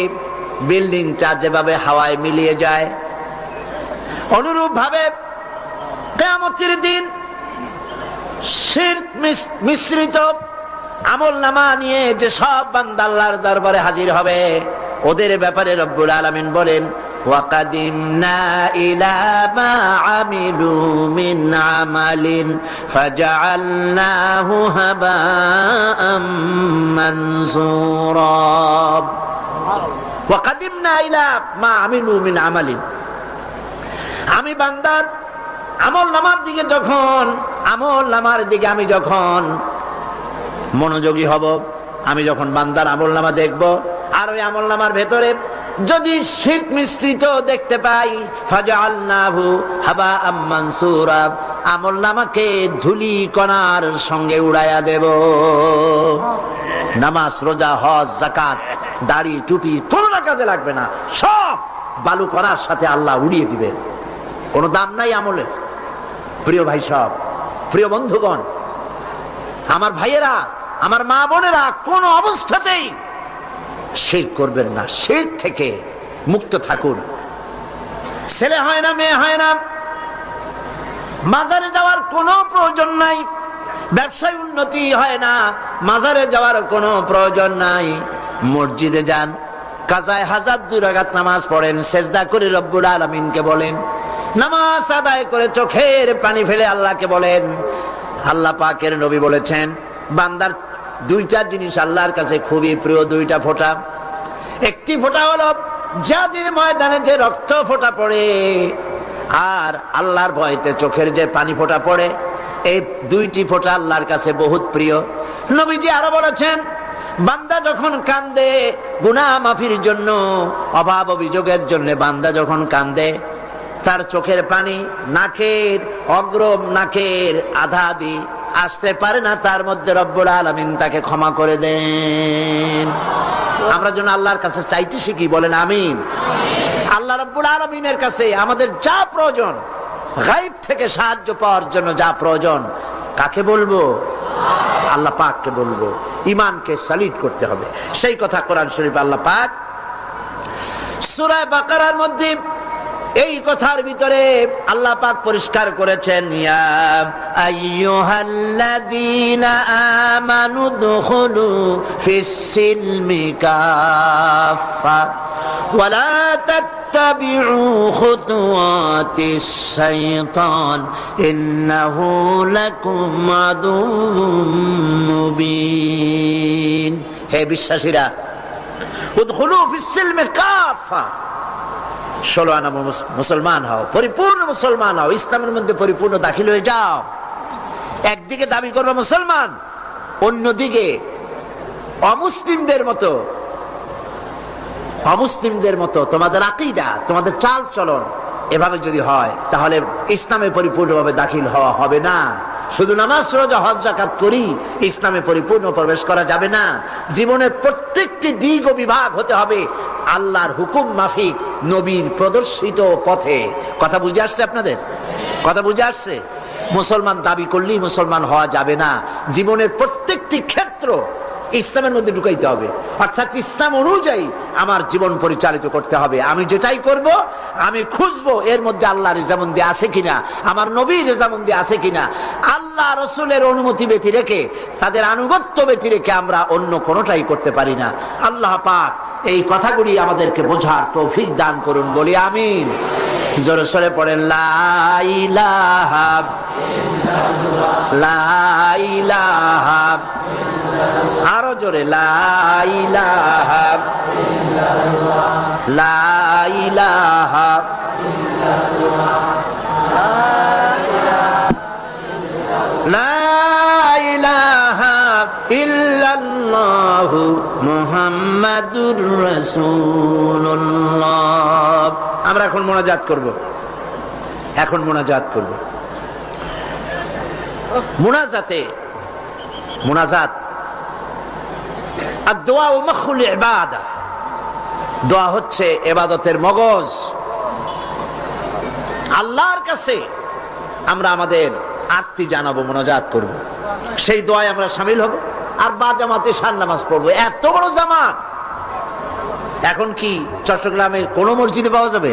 বিল্ডিংটা যেভাবে হাওয়ায় মিলিয়ে যায়, অনুরূপ ভাবে কিয়ামতের দিন শিরক মিশ্রিত আমলনামা নিয়ে যে সব বান্দা আল্লাহর দরবারে হাজির হবে, ওদের ব্যাপারে রব্বুল আলামিন বলেন, ওয়াকাদিমনা ইলা মা আমিলু মিন আমালিন ফাজআলনাহু হাবাআম মানসুরা। ওয়াকাদিমনা ইলা মা আমিলু মিন আমালিন, আমি বান্দার আমলনামার দিকে আমি যখন মনোযোগী হব, আমি যখন বান্দার আমলনামা দেখব, আর ওই আমলনামার ভেতরে যদি শিরক মিশ্রিত দেখতে পাই, ফাজআলনাহু হাবাআম মানসুরা, আমলনামাকে ধুলি কণার সঙ্গে উড়াইয়া দেব। নামাজ, রোজা, হজ, যাকাত, দাড়ি, টুপি কোনটা কাজে লাগবে না, সব বালু কণার সাথে আল্লাহ উড়িয়ে দিবেন। কোনো দাম নাই আমলের। প্রিয় ভাই সব, প্রিয় বন্ধুগণ, আমার ভাইয়েরা, আমার মা বোনেরা, কোন অবস্থাতেই শিরক করবেন না, শিরক থেকে মুক্ত থাকুন। ছেলে হয় না, মেয়ে হয় না, মাজারে যাওয়ার কোনো প্রয়োজন নাই, ব্যবসায় উন্নতি হয় না, মাজারে যাওয়ার কোনো প্রয়োজন নাই। মসজিদে যান, কাজায় হাজার 2 রাকাত নামাজ পড়েন, সেজদা করে রব্বুল আলামিনকে বলেন, নামাজ আদায় করে চোখের পানি ফেলে আল্লাহকে বলেন। আল্লাহ পাকের নবী বলেছেন, বান্দার 2টা জিনিস আল্লাহর কাছে খুবই প্রিয়, 2টা ফোঁটা। একটি ফোঁটা হলো জিহাদের ময়দানে যে রক্ত ফোঁটা পড়ে, আর আল্লাহর ভয়তে চোখের যে পানি ফোঁটা পড়ে, এই 2টি ফোঁটা আল্লাহর কাছে বহুত প্রিয়। নবীজি আরো বলেছেন, বান্দা যখন কান্দে গুনাহ মাফির জন্য, অভাব অভিযোগের জন্য বান্দা যখন কান্দে, তার চোখের পানি নাকের অগ্রম, নাকের আধা দি আসতে পারে না, তার মধ্যে রব্বুল আলামিন তাকে ক্ষমা করে দেন। আমরা যেন আল্লাহর কাছে চাইতে শিখি, বলেন আমিন। আল্লাহ রব্বুল আলামিনের কাছে আমাদের যা প্রয়োজন, গায়ব থেকে সাহায্য পাওয়ার জন্য যা প্রয়োজন, কাকে বলবো? আল্লাহ পাককে বলবো। ঈমানকে সালিট করতে হবে। সেই কথা কোরআন শরীফ আল্লাহ পাক সূরা বাকারার মধ্যে এই কথার ভিতরে আল্লাহ পাক পরিষ্কার করেছেন, ইয়া আইয়ুহাল্লাযীনা আমানু দুখুলু ফিস সিলমি কাফা ওয়া লা تتبعوا خطوات الشيطان إنه لكم عدو مبين হে বিশ্বাসীরা উদখুলু ফিস-সিলমি কাফা 16 আনা মুসলমান হও, পরিপূর্ণ মুসলমান হও, ইসলামের মধ্যে পরিপূর্ণ দাখিল হয়ে যাও। একদিকে দাবি করবে মুসলমান, অন্যদিকে অমুসলিমদের মতো তোমাদের আকীদা, তোমাদের চাল চলন এভাবে যদি হয় তাহলে ইসলামে পরিপূর্ণভাবে দাখিল হওয়া হবে না। শুধু নামাজ রোজা হজ যাকাত করি ইসলামে পরিপূর্ণ প্রবেশ করা যাবে না। জীবনের প্রত্যেকটি দিক ও বিভাগ হতে হবে আল্লাহর হুকুম মাফিক, নবীর প্রদর্শিত পথে। কথা বুঝে আসছে আপনাদের? কথা বুঝে আসছে? মুসলমান দাবি করলেই মুসলমান হওয়া যাবে না। জীবনের প্রত্যেকটি ক্ষেত্র ইসলামের মধ্যে ঢুকাইতে হবে, অর্থাৎ ইসলাম অনুযায়ী আমার জীবন পরিচালিত করতে হবে। আমি যেটাই করব আমি খুঁজবো এর মধ্যে আল্লাহর রেজামন্দি আছে কিনা, আমার নবীর রেজামন্দি আছে কিনা। আল্লাহ রসুলের অনুমতি ব্যতি রেখে, তাদের আনুগত্য ব্যতি রেখে আমরা অন্য কোনোটাই করতে পারি না। আল্লাহ পাক এই কথাগুলি আমাদেরকে বোঝার তৌফিক দান করুন, বলি আমিন। জোরে সরে পড়েন লা ইলাহা লা ইলাহা, আরো জোরে লা ইলাহা লা ইলাহা লা ইলাহা ইল্লাল্লাহু মুহাম্মাদুর রাসূলুল্লাহ। আমরা এখন মোনাজাত করব, মোনাজাত আর দোয়া ও মখুল ইবাদা। দোয়া হচ্ছে ইবাদতের মগজ। আল্লাহর কাছে আমরা আমাদের আরতি জানাবো, মোনাজাত করব, সেই দোয়ায় আমরা শামিল হব আর বা জামাতে শান নামাজ পড়বো। এত বড় জামাত এখন কি চট্টগ্রামের কোন মসজিদে পাওয়া যাবে?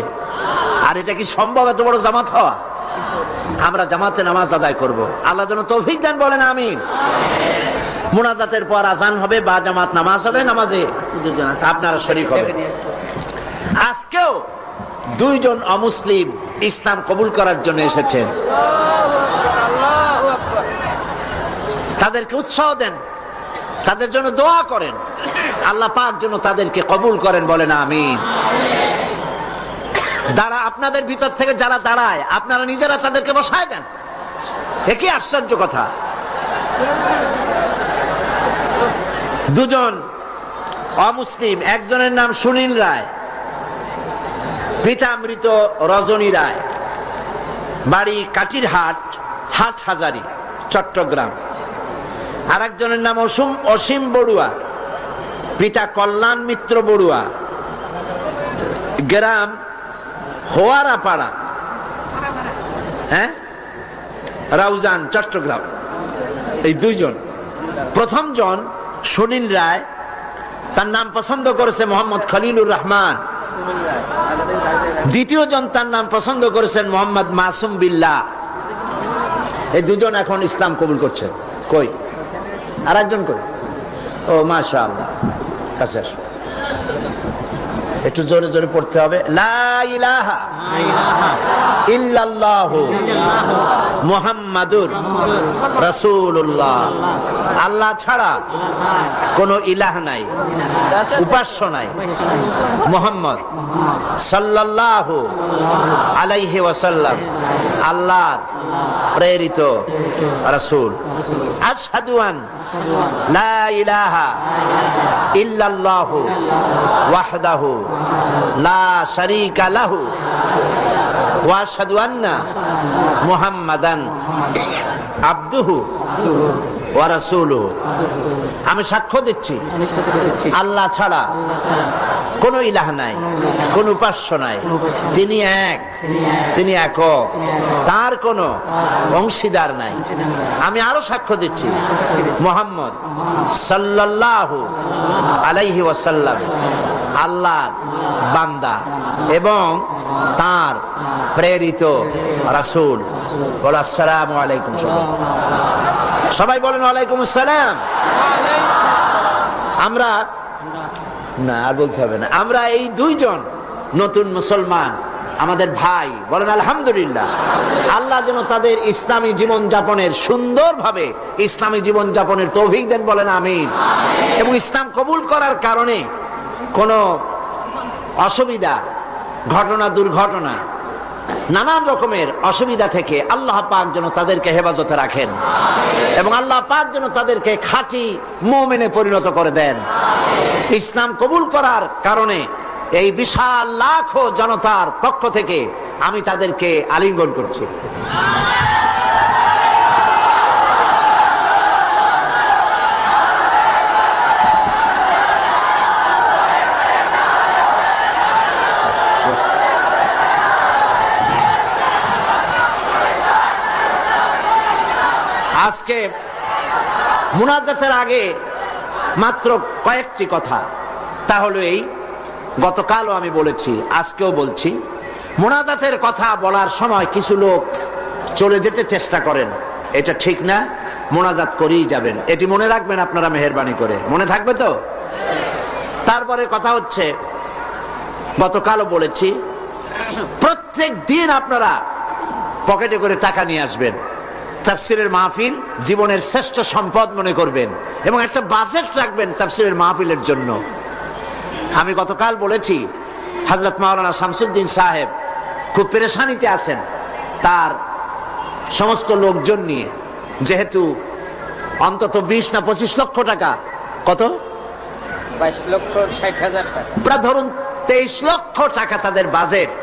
আর এটা কি সম্ভব এত বড় জামাত হওয়া? আমরা জামাতে নামাজ আদায় করব। আল্লাহ যেন তৌফিক দেন, বলেন আমিন। মুনাজাতের পর আজান হবে বা জামাত নামাজ হবে, নামাজে আপনারা শরীক হবেন। আজকেও দুইজন অমুসলিম ইসলাম কবুল করার জন্য এসেছেন, তাদেরকে উৎসাহ দেন, তাদের জন্য দোয়া করেন, আল্লাহ পাক যেন তাদেরকে কবুল করেন, বলেন আমিন। আপনাদের ভিতর থেকে যারা দাঁড়ায় আপনারা নিজেরা তাদেরকে বসায় দেন। একই আশ্চর্য কথা। দুজন অমুসলিম, একজনের নাম সুনীল রায়, পিতা মৃত রজনী রায়, বাড়ি কাটিরহাট, হাটহাজারী, চট্টগ্রাম। আর একজনের নাম অসীম বড়ুয়া, পিতা কল্যাণ মিত্র বড়ুয়া, গ্রাম হোয়ারাপাড়া, রাউজান, চট্টগ্রাম। এই দুইজন। প্রথম জন সুনীল রায়, তার নাম পছন্দ করেছে মোহাম্মদ খলিলুর রহমান। দ্বিতীয় জন তার নাম পছন্দ করেছেন মোহাম্মদ মাসুম বিল্লাহ। এই দুজন এখন ইসলাম কবুল করছে। কই আর একজন? কই? ও মাশাআল্লাহ, কাছে আসো। একটু জোরে জোরে পড়তে হবে। লা ইলাহা ইল্লাল্লাহু মুহাম্মাদুর রাসূলুল্লাহ। আল্লাহ ছাড়া কোনো ইলাহ নাই, উপাস্য নাই। মুহাম্মদ সাল্লাল্লাহু আলাইহি ওয়াসাল্লাম আল্লাহর প্রেরিত রাসূল। আশহাদু আন লা ইলাহা ইল্লাল্লাহু ওয়াহদাহু লা শারীকা লাহু ওয়া আশহাদু আন্না মুহাম্মাদান আবদুহু ওয়া রাসূলুহু। আমি সাক্ষ্য দিচ্ছি আল্লাহ ছাড়া কোনো ইলাহ নাই, কোন উপাস্য নাই। তিনি এক, তিনি একক, তার কোনো অংশীদার নাই। আমি আরো সাক্ষ্য দিচ্ছি মুহাম্মদ সাল্লাল্লাহু আলাইহি ওয়াসাল্লাম আল্লাহর বান্দা এবং তার প্রেরিত রাসূল। বল আসসালামু আলাইকুম। সবাই বলেন ওয়ালাইকুম আসসালাম। আমরা না আর বলতে হবে না, আমরা এই দুইজন নতুন মুসলমান আমাদের ভাই, বলেন আলহামদুলিল্লাহ। আল্লাহ যেন তাদের ইসলামী জীবন যাপনের সুন্দরভাবে ইসলামী জীবন যাপনের তৌফিক দেন, বলেন আমিন। এবং ইসলাম কবুল করার কারণে কোনো অসুবিধা, ঘটনা, দুর্ঘটনা, নানান রকমের অসুবিধা থেকে আল্লাহ পাক যেন তাদেরকে হেফাজতে রাখেন এবং আল্লাহ পাক যেন তাদেরকে খাঁটি মুমিনে পরিণত করে দেন। ইসলাম কবুল করার কারণে এই বিশাল লাখো জনতার পক্ষ থেকে আমি তাদেরকে আলিঙ্গন করছি। আজকে মুনাজাতের আগে মাত্র কয়েকটি কথা, তা হলো এই, গতকালও আমি বলেছি, আজকেও বলছি, মুনাজাতের কথা বলার সময় কিছু লোক চলে যেতে চেষ্টা করেন, এটা ঠিক না। মুনাজাত করেই যাবেন, এটি মনে রাখবেন আপনারা, মেহেরবানি করে মনে থাকবে তো। তারপরে কথা হচ্ছে, গতকালও বলেছি, প্রত্যেক দিন আপনারা পকেটে করে টাকা নিয়ে আসবেন। তাফসিরের মাহফিল জীবনের শ্রেষ্ঠ সম্পদ মনে করবেন এবং একটা বাজেট রাখবেন তাফসিরের মাহফিলের জন্য। আমি গতকাল বলেছি, হযরত মাওলানা শামসুদ্দিন সাহেব খুব পেরেশানিতে আছেন তার সমস্ত লোকজন নিয়ে, যেহেতু অন্তত 20 না 25 লক্ষ টাকা, কত
22,60,000 টাকা,
প্রায় ধরুন 23 লক্ষ টাকা তাদের বাজেট।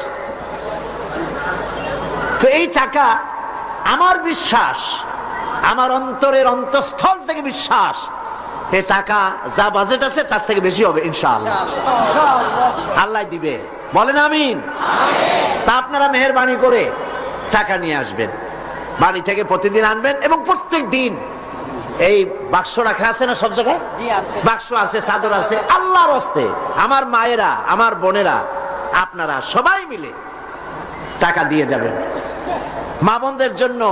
তো এই টাকা, আমার বিশ্বাস, আমার অন্তরের অন্তঃস্থল থেকে বিশ্বাস, এই টাকা যা বাজেট আছে তার থেকে বেশি হবে ইনশাআল্লাহ। আল্লাহ দিবে, বলেন আমিন। তা আপনারা মেহেরবানি করে টাকা নিয়ে আসবেন, বাড়ি থেকে প্রতিদিন আনবেন এবং প্রত্যেক দিন এই বাক্স রাখা আছে না সব জায়গায়, বাক্স আছে, চাদর আছে, আল্লাহর হস্তে আমার মায়েরা, আমার বোনেরা, আপনারা সবাই মিলে টাকা দিয়ে যাবেন। মা বোনদের জন্য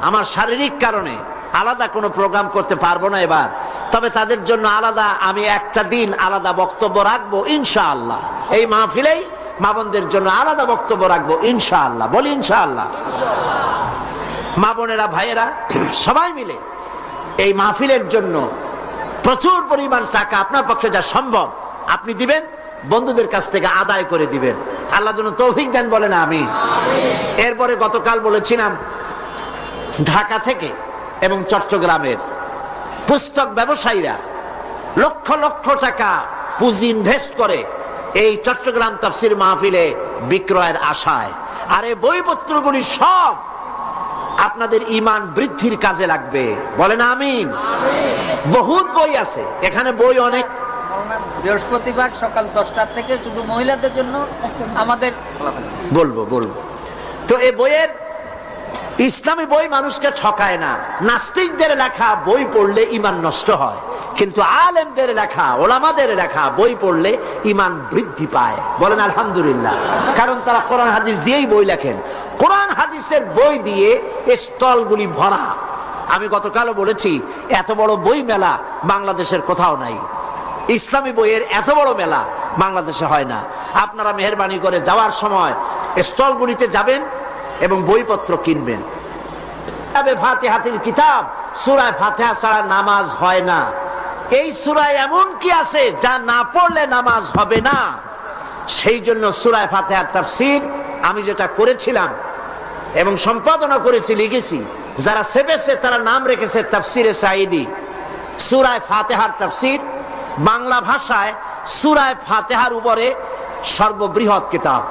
আমার শারীরিক কারণে আলাদা কোনো প্রোগ্রাম করতে পারবো না এবার, তবে তাদের জন্য আলাদা আমি একটা দিন আলাদা বক্তব্য রাখবো ইনশাআল্লাহ। এই মাহফিলেই মা বোনদের জন্য আলাদা বক্তব্য রাখবো ইনশাআল্লাহ, বলি ইনশাআল্লাহ। মা বোনেরা, ভাইয়েরা, সবাই মিলে এই মাহফিলের জন্য প্রচুর পরিমাণ টাকা আপনার পক্ষে যা সম্ভব আপনি দিবেন, বন্ধুদের কাছ থেকে আদায় করে দিবেন। আল্লাহ যেন তৌফিক দেন, বলেন আমিন। এরপরে গতকাল বলেছিলাম, ঢাকা থেকে এবং চট্টগ্রামের পুস্তক ব্যবসায়ীরা লক্ষ লক্ষ টাকা পুঁজি ইনভেস্ট করে এই চট্টগ্রাম তাফসীর মাহফিলে বিক্রয়ের আশায়। আর এই বইপত্রগুলি সব আপনাদের ঈমান বৃদ্ধির কাজে লাগবে, বলেন আমিন। বহুত বই আছে এখানে, বই অনেক।
বৃহস্পতিবার সকাল 10টা থেকে শুধু মহিলাদের জন্য আমাদের
বলবো। তো এই বইয়ের, ইসলামী বই মানুষকে ঠকায় না। নাস্তিকদের লেখা বই পড়লে ঈমান নষ্ট হয়, কিন্তু আলেমদের লেখা, ওলামাদের লেখা বই পড়লে ঈমান বৃদ্ধি পায়, বলেন আলহামদুলিল্লাহ। কারণ তারা কোরআন হাদিস দিয়েই বই লেখেন, কোরআন হাদিসের বই দিয়ে স্টলগুলি ভরা। আমি গতকালও বলেছি, এত বড় বই মেলা বাংলাদেশের কোথাও নাই। ইসলামী বইয়ের এত বড় মেলা বাংলাদেশে হয় না। আপনারা মেহেরবানি করে যাওয়ার সময় স্টলগুলিতে যাবেন এবং বইপত্র কিনবেন। ফাতিহাতুল কিতাব, সূরা ফাতিহা ছাড়া নামাজ হয় না। এই সূরায় এমন কি আছে যা না পড়লে নামাজ হবে না? সেই জন্য সূরা ফাতিহার তাফসীর আমি যেটা করেছিলাম এবং সম্পাদনা করেছি, লিখেছি, যারা সেবেছে তারা নাম রেখেছে তাফসীরে সাঈদী। সূরা ফাতিহার তাফসীর বাংলা ভাষায় সূরা ফাতিহার উপরে সর্ববৃহৎ কিতাব,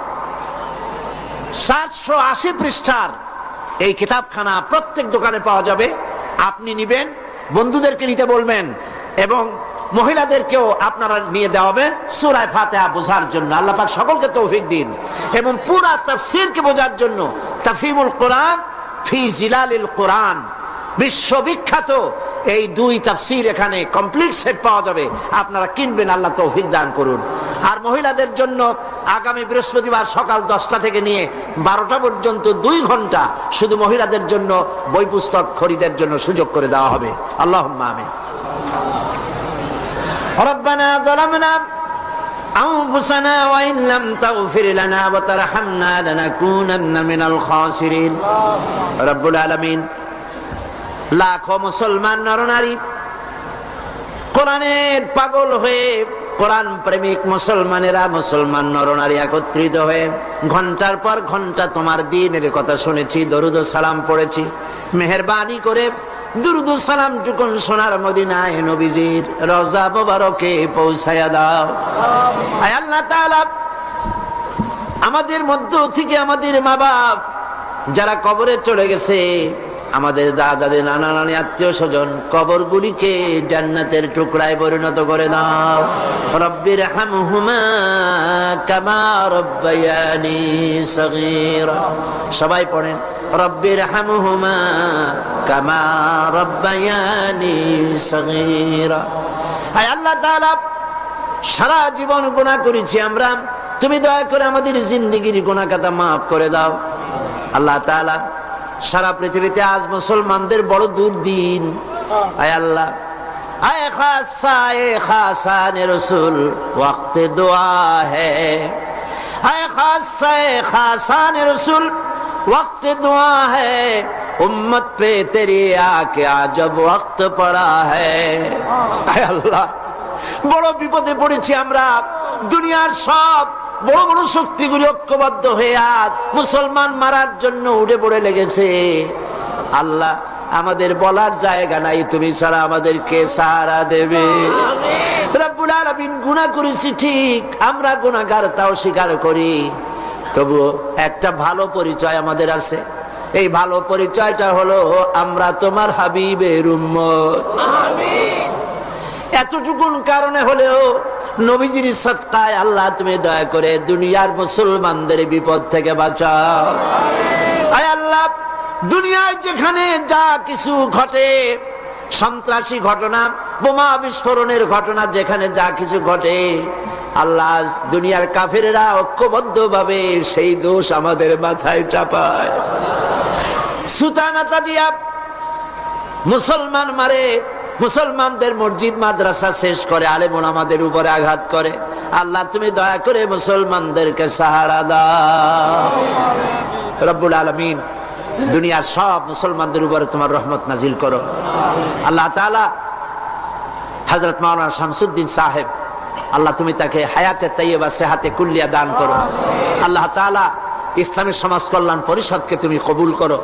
780 পৃষ্ঠার এই কিতাবখানা প্রত্যেক দোকানে পাওয়া যাবে। আপনি নিবেন, বন্ধুদেরকে নিতে বলবেন এবং মহিলাদেরকেও আপনারা নিয়ে দেওয়া হবে সূরা ফাতিহা বোঝার জন্য। আল্লাহ পাক সকলকে তৌফিক দিন এবং পুরা তাফসীরকে বোঝার জন্য তাফহিমুল কোরআন ফি জিলালিল কোরআন, বিশ্ববিখ্যাত এই 2 তাফসীর এখানে কমপ্লিট সেট পাওয়া যাবে। আপনারা কিনবেন, আল্লাহ তৌফিক দান করুন। আর মহিলাদের জন্য আগামী বৃহস্পতিবার সকাল 10টা থেকে নিয়ে 12টা পর্যন্ত 2 ঘন্টা শুধু মহিলাদের জন্য বই পুস্তক খরিদের জন্য সুযোগ করে দেওয়া হবে। আল্লাহুম্মা আমিন। রব্বানা যালামনা أنفسنا وإن لم تغفر لنا وترحمنا لنكونن من الخاسرين رب العالمين লাখো মুসলমান নরনারী কোরআনের পাগল হয়ে কোরআন প্রেমিক মুসলমানেরা মুসলমান নরনারী একত্রিত হয়ে ঘন্টার পর ঘন্টা তোমার দ্বীনের কথা শুনেছি, দরুদ ও সালাম পড়েছি। মেহেরবানি করে দুরুদ ও সালাম টুকুন সোনার মদিনায় নবীজির রওজা মোবারকে পৌঁছায়া দাও। আয় আল্লাহ তাআলা, আমাদের মধ্য থেকে আমাদের মা বাপ যারা কবরে চলে গেছে, আমাদের দাদাদের নানা নানি আত্মীয় স্বজন, কবরগুলিকে জান্নাতের টুকরায় পরিণত করে দাও। রব্বির হামহুমা কামা রব্বায়ানি সগীরা। সবাই পড়েন, রব্বির হামহুমা কামা রব্বায়ানি সগীরা। আয় আল্লাহ তাআলা, সারা জীবন গুনাহ করেছি আমরা, তুমি দয়া করে আমাদের জিন্দেগির গুনাহ খাতা মাফ করে দাও। আল্লাহ তাআলা, সারা পৃথিবীতে আজ মুসলমানদের বড় দুর্দিন। আয় আল্লাহ, আয় খাসা নে রসুল ওয়াক্তে দোয়া হ্যায়, আয় খাসা নে রসুল ওয়াক্তে দোয়া হ্যায়, উম্মত পে তেরি আকে আজব ওয়াক্ত পড়া হ্যায়। আয় আল্লাহ, বড় বিপদে পড়েছি আমরা। দুনিয়ার সব বড় বড় শক্তিগুলি ঐক্যবদ্ধ হয়ে আজ মুসলমান মারার জন্য উঠে পড়ে লেগেছে। আল্লাহ, আমাদের বলার জায়গা নাই, তুমি ছাড়া আমাদেরকে সাহারা দেবে। রব্বুল আলামিন, গুনাহ করেছি ঠিক, আমরা গুনাহগার তাও স্বীকার করি, তবু একটা ভালো পরিচয় আমাদের আছে। এই ভালো পরিচয়টা হলো আমরা তোমার হাবিবের উম্মত। এতটুকুন কারণে হলেও নবীজির সদকায় আল্লাহ তুমি দয়া করে দুনিয়ার মুসলমানদের বিপদ থেকে বাঁচাও। আয় আল্লাহ, দুনিয়ায় যেখানে যা কিছু ঘটে, সন্ত্রাসী ঘটনা, বোমা বিস্ফোরণের ঘটনা, যেখানে যা কিছু ঘটে, আল্লাহ দুনিয়ার কাফেররা ঐক্যবদ্ধ ভাবে সেই দোষ আমাদের মাথায় চাপায়। সুতানাতা দিয়া মুসলমান মারে, মুসলমানদের মসজিদ মাদ্রাসা শেষ করে, আলেম ওলামাদের উপরে আঘাত করে। আল্লাহ তুমি দয়া করে মুসলমানদেরকে সাহারা দাও। রব্বুল আলামিন, দুনিয়ার সব মুসলমানদের উপরে তোমার রহমত নাজিল করো। আল্লাহ তাআলা, হযরত মাওলানা শামসুদ্দিন সাহেব, আল্লাহ তুমি তাকে হায়াতে তাইয়্যিবা সেহাতে কুল্লিয়া দান করো। আল্লাহ তাআলা, ইসলামী সমাজ কল্যাণ পরিষদকে তুমি কবুল করো।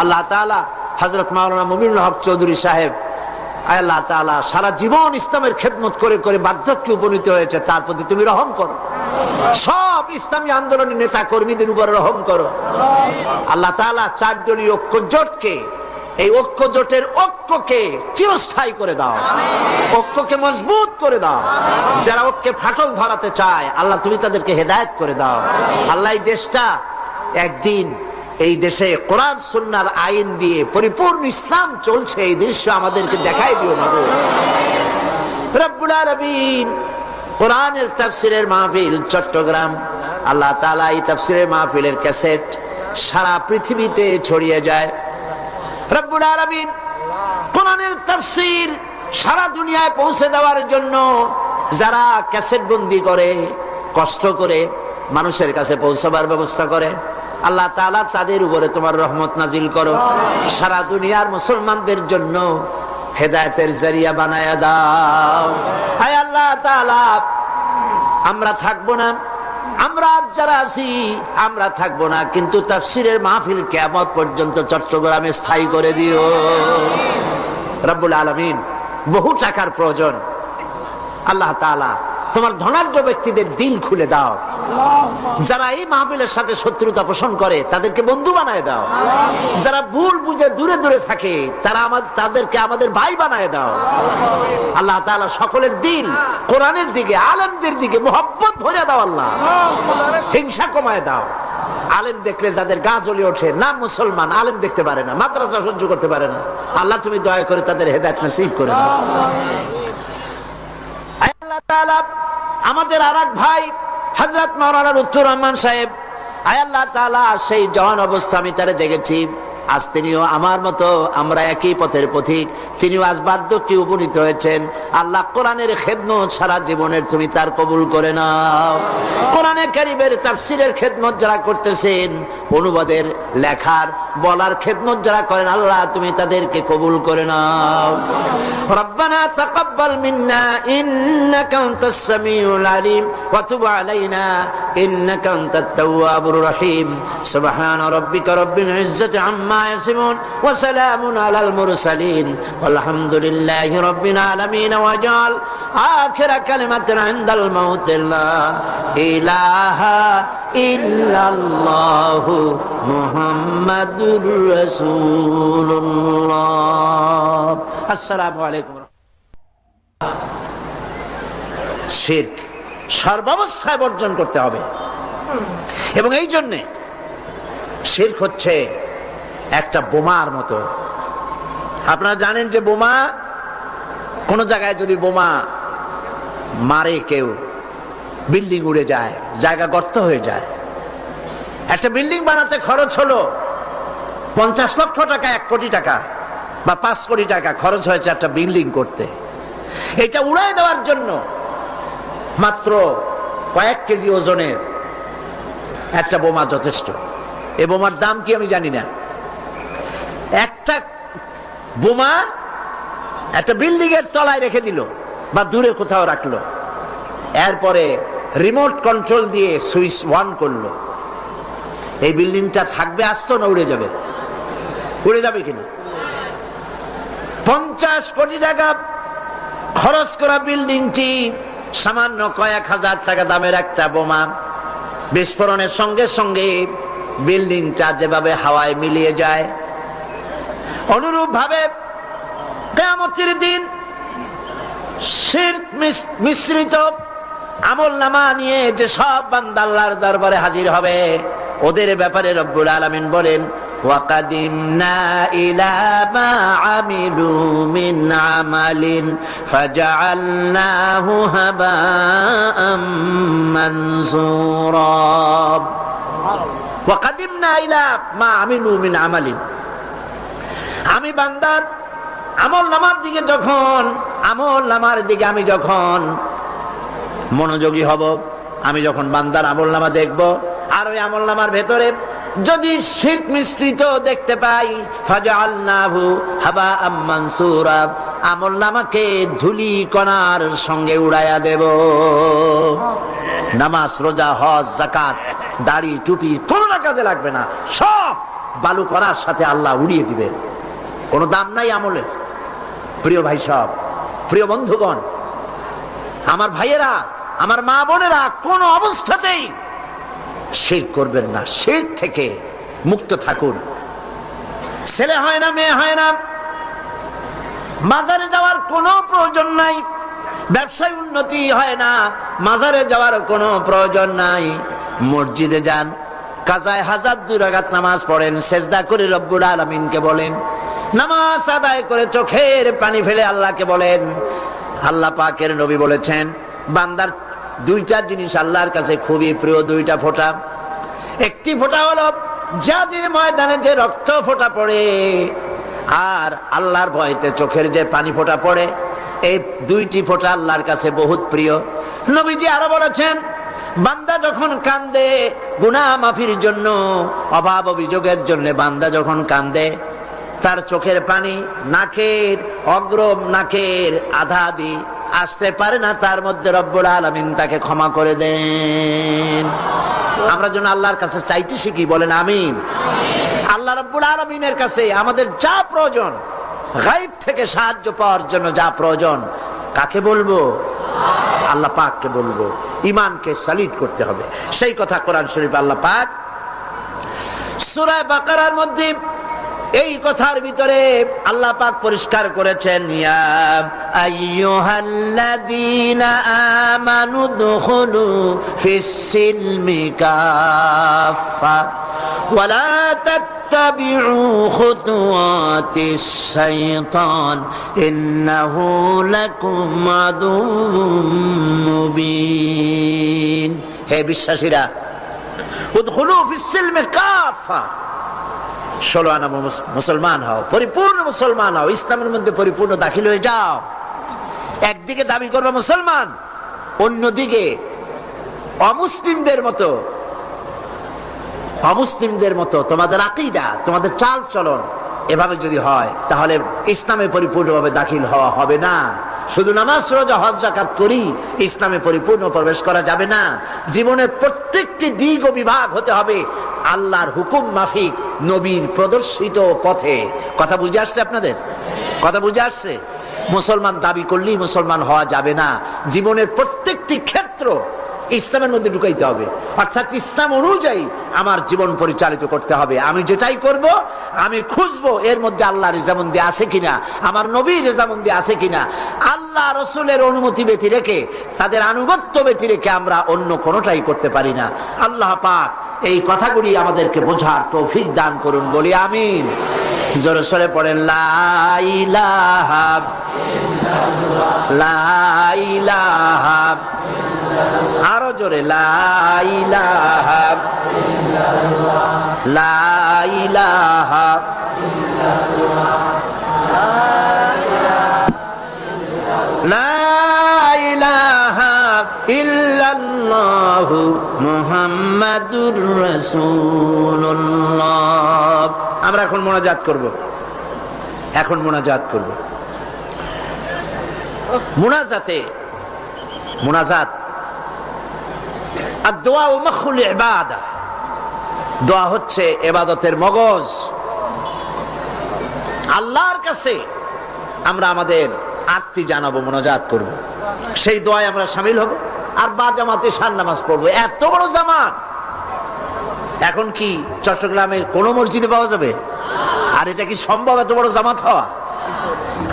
আল্লাহ তাআলা, হযরত মাওলানা মুমিনুল হক চৌধুরী সাহেব, আল্লাহ তাআলা সারা জীবন ইসলামের খেদমত করে করে বার্ধক্যে উপনীত হয়েছে, তার প্রতি তুমি রহম করো। সব ইসলামী আন্দোলনের নেতা কর্মীদের উপর রহম করো। আল্লাহ তাআলা, 4 দলীয় ঐক্য জোটকে, এই ঐক্য জোটের ঐক্যকে চিরস্থায়ী করে দাও, ঐক্যকে মজবুত করে দাও। যারা ঐক্যে ফাটল ধরাতে চায়, আল্লাহ তুমি তাদেরকে হেদায়েত করে দাও। আল্লাহ, এই দেশটা একদিন, এই দেশে কোরআন সুন্নাহর আইন দিয়ে পরিপূর্ণ ইসলাম চলছে, এই দৃশ্য আমাদেরকে দেখাই দিও মাবুদ। রব্বুল আলামিন, কোরআনের তাফসীরের মাহফিল চট্টগ্রাম, আল্লাহ তাআলা এই তাফসীরের মাহফিলের ক্যাসেট সারা পৃথিবীতে ছড়িয়ে যায়। রব্বুল আলামিন, কোরআনের তাফসীর সারা দুনিয়ায় পৌঁছে দেওয়ার জন্য যারা ক্যাসেট বন্দি করে, কষ্ট করে মানুষের কাছে পৌঁছাবার ব্যবস্থা করে, আল্লাহ তাআলা তাদের উপরে তোমার রহমত নাজিল করো। সারা দুনিয়ার মুসলমানদের জন্য হেদায়েতের জরিয়া বানায়া দাও। হায় আল্লাহ তাআলা, আমরা থাকবো না, আমরা যারা আছি আমরা থাকবো না, কিন্তু তাফসীরের মাহফিল কিয়ামত পর্যন্ত চট্টগ্রামে স্থায়ী করে দিও। রব্বুল আলামিন, বহু টাকার প্রয়োজন, আল্লাহ তাআলা তোমার ধনাঢ্য ব্যক্তিদের দিল খুলে দাও। যারা এই মাহফিলের সাথে শত্রুতা পোষণ করে তাদেরকে বন্ধু বানায় দাও। যারা ভুল বুঝে দূরে দূরে থাকে তাদেরকে আমাদের ভাই বানায় দাও। আল্লাহ তাআলা সকলের দিল কোরআনের দিকে, আলেমদের দিকে মোহাব্বত ভরে দাও। আল্লাহ, হিংসা কমায় দাও। আলেম দেখলে যাদের গা জ্বলে ওঠে, নাম মুসলমান, আলেম দেখতে পারে না, মাদ্রাসা সহ্য করতে পারে না, আল্লাহ তুমি দয়া করে তাদের হেদায়েত নসিব করে দাও। আল্লাহ তাআলা, আমাদের আরেক ভাই হযরত মাওলানা লুৎফুর রহমান সাহেব, আয় আল্লাহ তাআলা, সেই জওয়ান অবস্থা আমি তারে দেখেছি, আজ তিনিও আমার মতো, আমরা একই পথের পথিক, তিনিও আজ বার্ধক্যে উপনীত হয়েছেন। আল্লাহ কোরআনের খেদমত সারা জীবনের তুমি তার কবুল করে নাও। কোরআনে কারীমের তাফসীরের খেদমত যারা করতেছেন, অনুবাদের লেখার বলার খেদমত যারা করেন, আল্লাহ তুমি তাদেরকে কবুল করে নাও। রব্বানা তাকাব্বাল মিন্না ইন্নাকা আনতাস সামিউল আলিম ওয়া তুব আলাইনা ইন্নাকা আনতাত তাওয়াবুর রহিম। সুবহান রাব্বিকা রাব্বিল ইজ্জাতি আম্মা ইয়াসিফুন ওয়া সালামুন আলাল মুরসালিন ওয়ালহামদুলিল্লাহি রাব্বিল আলামিন। ওয়াজআল আখিরা কালিমাতিনা ইনদাল মাউত লা ইলাহা ইল্লাল্লাহু মুহাম্মাদুর রাসূলুল্লাহ। আসসালামু আলাইকুম। শিরক সর্বাবস্থায় বর্জন করতে হবে, এবং এই জন্যে শিরক হচ্ছে একটা বোমার মতো। আপনারা জানেন যে বোমা, কোন জায়গায় যদি বোমা মারে কেউ, বিল্ডিং উড়ে যায়, জায়গা গর্ত হয়ে যায়। একটা বিল্ডিং বানাতে খরচ হলো 50 লক্ষ টাকা, 1 কোটি টাকা বা 5 কোটি টাকা খরচ হয়েছে একটা বিল্ডিং করতে। এটা উড়াই দেওয়ার জন্য মাত্র কয়েক কেজি ওজনের একটা বোমা যথেষ্ট। এই বোমার দাম কি আমি জানি না। একটা বোমা একটা বিল্ডিং এর তলায় রেখে দিল বা দূরে কোথাও রাখলো, এরপরে রিমোট কন্ট্রোল দিয়ে সুইচ অন করলো, এই বিল্ডিংটা থাকবে আস্ত না উড়ে যাবে? উড়ে যাবে কিনা? 50 কোটি টাকা খরচ করা বিল্ডিংটি সামান্য কয়েক হাজার টাকা দামের একটা বোমা বিস্ফোরণের সঙ্গে সঙ্গে বিল্ডিংটা যেভাবে হাওয়ায় মিলিয়ে যায়, অনুরূপ ভাবে কিয়ামতের দিন শিরক মিশ্রিত আমলনামা নিয়ে যে সব বান্দা আল্লাহর দরবারে হাজির হবে, ওদের ব্যাপারে রব্বুল আলামিন বলেন, وَقَدِمْنَا إِلَى مَا عَمِلُوا مِنْ عَمَلٍ فَجَعَلْنَاهُ هَبَاءً مَنْثُورًا। وَقَدِمْنَا إِلَى مَا عَمِلُوا مِنْ عَمَلٍ, আমি বান্দার আমলনামার দিকে আমি যখন মনোযোগী হব, আমি যখন বান্দার আমলনামা দেখব, আর ওই আমলনামার ভেতরে যদি শিরক মিশ্রিত দেখতে পাই, ফাজআলনাহু হাবাআম মানসুরা, আমলনামাকে ধুলি কণার সঙ্গে উড়াইয়া দেব। নামাজ, রোজা, হজ, যাকাত, দাড়ি, টুপি কোনো কাজে লাগবে না, সব বালু করার সাথে আল্লাহ উড়িয়ে দিবেন। কোনো দাম নাই আমলের। প্রিয় ভাই সব, প্রিয় বন্ধুগণ, আমার ভাইয়েরা, আমার মা বোনেরা, কোন অবস্থাতেই শিরক করবেন না। শিরক থেকে মুক্ত থাকুন। ছেলে হয় না, মেয়ে হয় না, মাজারে যাওয়ার কোনো প্রয়োজন নাই। ব্যবসায় উন্নতি হয় না, মাজারে যাওয়ার কোনো প্রয়োজন নাই। মসজিদে যান, কাজায় হাজাত 2 রাকাত নামাজ পড়েন, সেজদা করে রব্বুল আলামিনকে বলেন, নামাজ আদায় করে চোখের পানি ফেলে আল্লাহকে বলেন। আল্লাহ পাকের নবী বলেছেন, বান্দার 2টা জিনিস আল্লাহর কাছে খুবই প্রিয়, 2টা ফোঁটা। একটি ফোঁটা হলো জিহাদের ময়দানে যে রক্ত ফোঁটা পড়ে, আর আল্লাহর ভয়তে চোখের যে পানি ফোঁটা পড়ে, এই 2টি ফোঁটা আল্লাহর কাছে বহুত প্রিয়। নবীজি আরো বলেছেন, বান্দা যখন কান্দে গুনাহ মাফির জন্য, অভাব অভিযোগের জন্য বান্দা যখন কান্দে, তার চোখের পানি নাকের অগ্রম, নাকের আধা দি আসতে পারে না, তার মধ্যে রব্বুল আলামিন তাকে ক্ষমা করে দেন। আমরা যেন আল্লাহর কাছে চাইতে শিখি, বলেন আমিন। আল্লাহ রব্বুল আলামিনের কাছে আমাদের যা প্রয়োজন, গায়ব থেকে সাহায্য পাওয়ার জন্য যা প্রয়োজন, কাকে বলবো? আল্লাহ পাককে বলবো। ঈমানকে সালিট করতে হবে। সেই কথা কোরআন শরীফ আল্লাহ পাক সূরা বাকারার মধ্যে এই কথার ভিতরে আল্লাহ পাক পরিষ্কার করেছেন, ইয়া আইয়ুহাল্লাযীনা আমানু দুখুলু ফিস-সিলমি কাফা ওয়া লা তাত্তাবিউ খুতুওয়াতিশ শাইতান ইন্নাহু লাকুম আদুউম মুবিন। হে বিশ্বাসীরা, উদখুলু ফিস-সিলমি কাফা, 16 আনা মুসলমান হও, পরিপূর্ণ মুসলমান হও, ইসলামের মধ্যে পরিপূর্ণ দাখিল হয়ে যাও। একদিকে দাবি করবে মুসলমান, অন্যদিকে অমুসলিমদের মতো তোমাদের আকীদা, তোমাদের চাল চলন এভাবে যদি হয়, তাহলে ইসলামে পরিপূর্ণভাবে দাখিল হওয়া হবে না। শুধু নামাজ রোজা হজ যাকাত করি ইসলামে পরিপূর্ণ প্রবেশ করা যাবে না। জীবনের প্রত্যেকটি দিক ও বিভাগ হতে হবে আল্লাহর হুকুম মাফিক, নবীর প্রদর্শিত পথে। কথা বুঝে আসছে আপনাদের? কথা বুঝে আসছে? মুসলমান দাবি করলেই মুসলমান হওয়া যাবে না। জীবনের প্রত্যেকটি ক্ষেত্র ইসলামের মধ্যে ঢুকাইতে হবে, অর্থাৎ ইসলাম অনুযায়ী আমার জীবন পরিচালিত করতে হবে। আমি যেটাই করব আমি খুঁজবো এর মধ্যে আল্লাহর রেজামন্দি আছে কিনা, আমার নবীর রেজামন্দি আছে কিনা। আল্লাহ রসুলের অনুমতি ব্যতি রেখে, তাদের আনুগত্য ব্যতি রেখে আমরা অন্য কোনোটাই করতে পারি না। আল্লাহ পাক এই কথাগুলি আমাদেরকে বোঝার তৌফিক দান করুন, বলি আমিন। জোরে সরে পড়েন লা ইলাহা লা ইলাহা, আরো জোরে লা ইলাহা লা ইলাহা লা ইলাহা ইল্লাল্লাহু মুহাম্মাদুর রাসূলুল্লাহ। আমরা এখন মোনাজাত করব, মোনাজাত আর দোয়া ও মখুল ইবাদা। দোয়া হচ্ছে ইবাদতের মগজ। আল্লাহর কাছে আমরা আমাদের আরতি জানাবো, মোনাজাত করব, সেই দোয়ায় আমরা শামিল হব, আর বা জামাতে শান নামাজ পড়বো। এত বড় জামাত এখন কি চট্টগ্রামের কোন মসজিদে পাওয়া যাবে? আর এটা কি সম্ভব এত বড় জামাত হওয়া?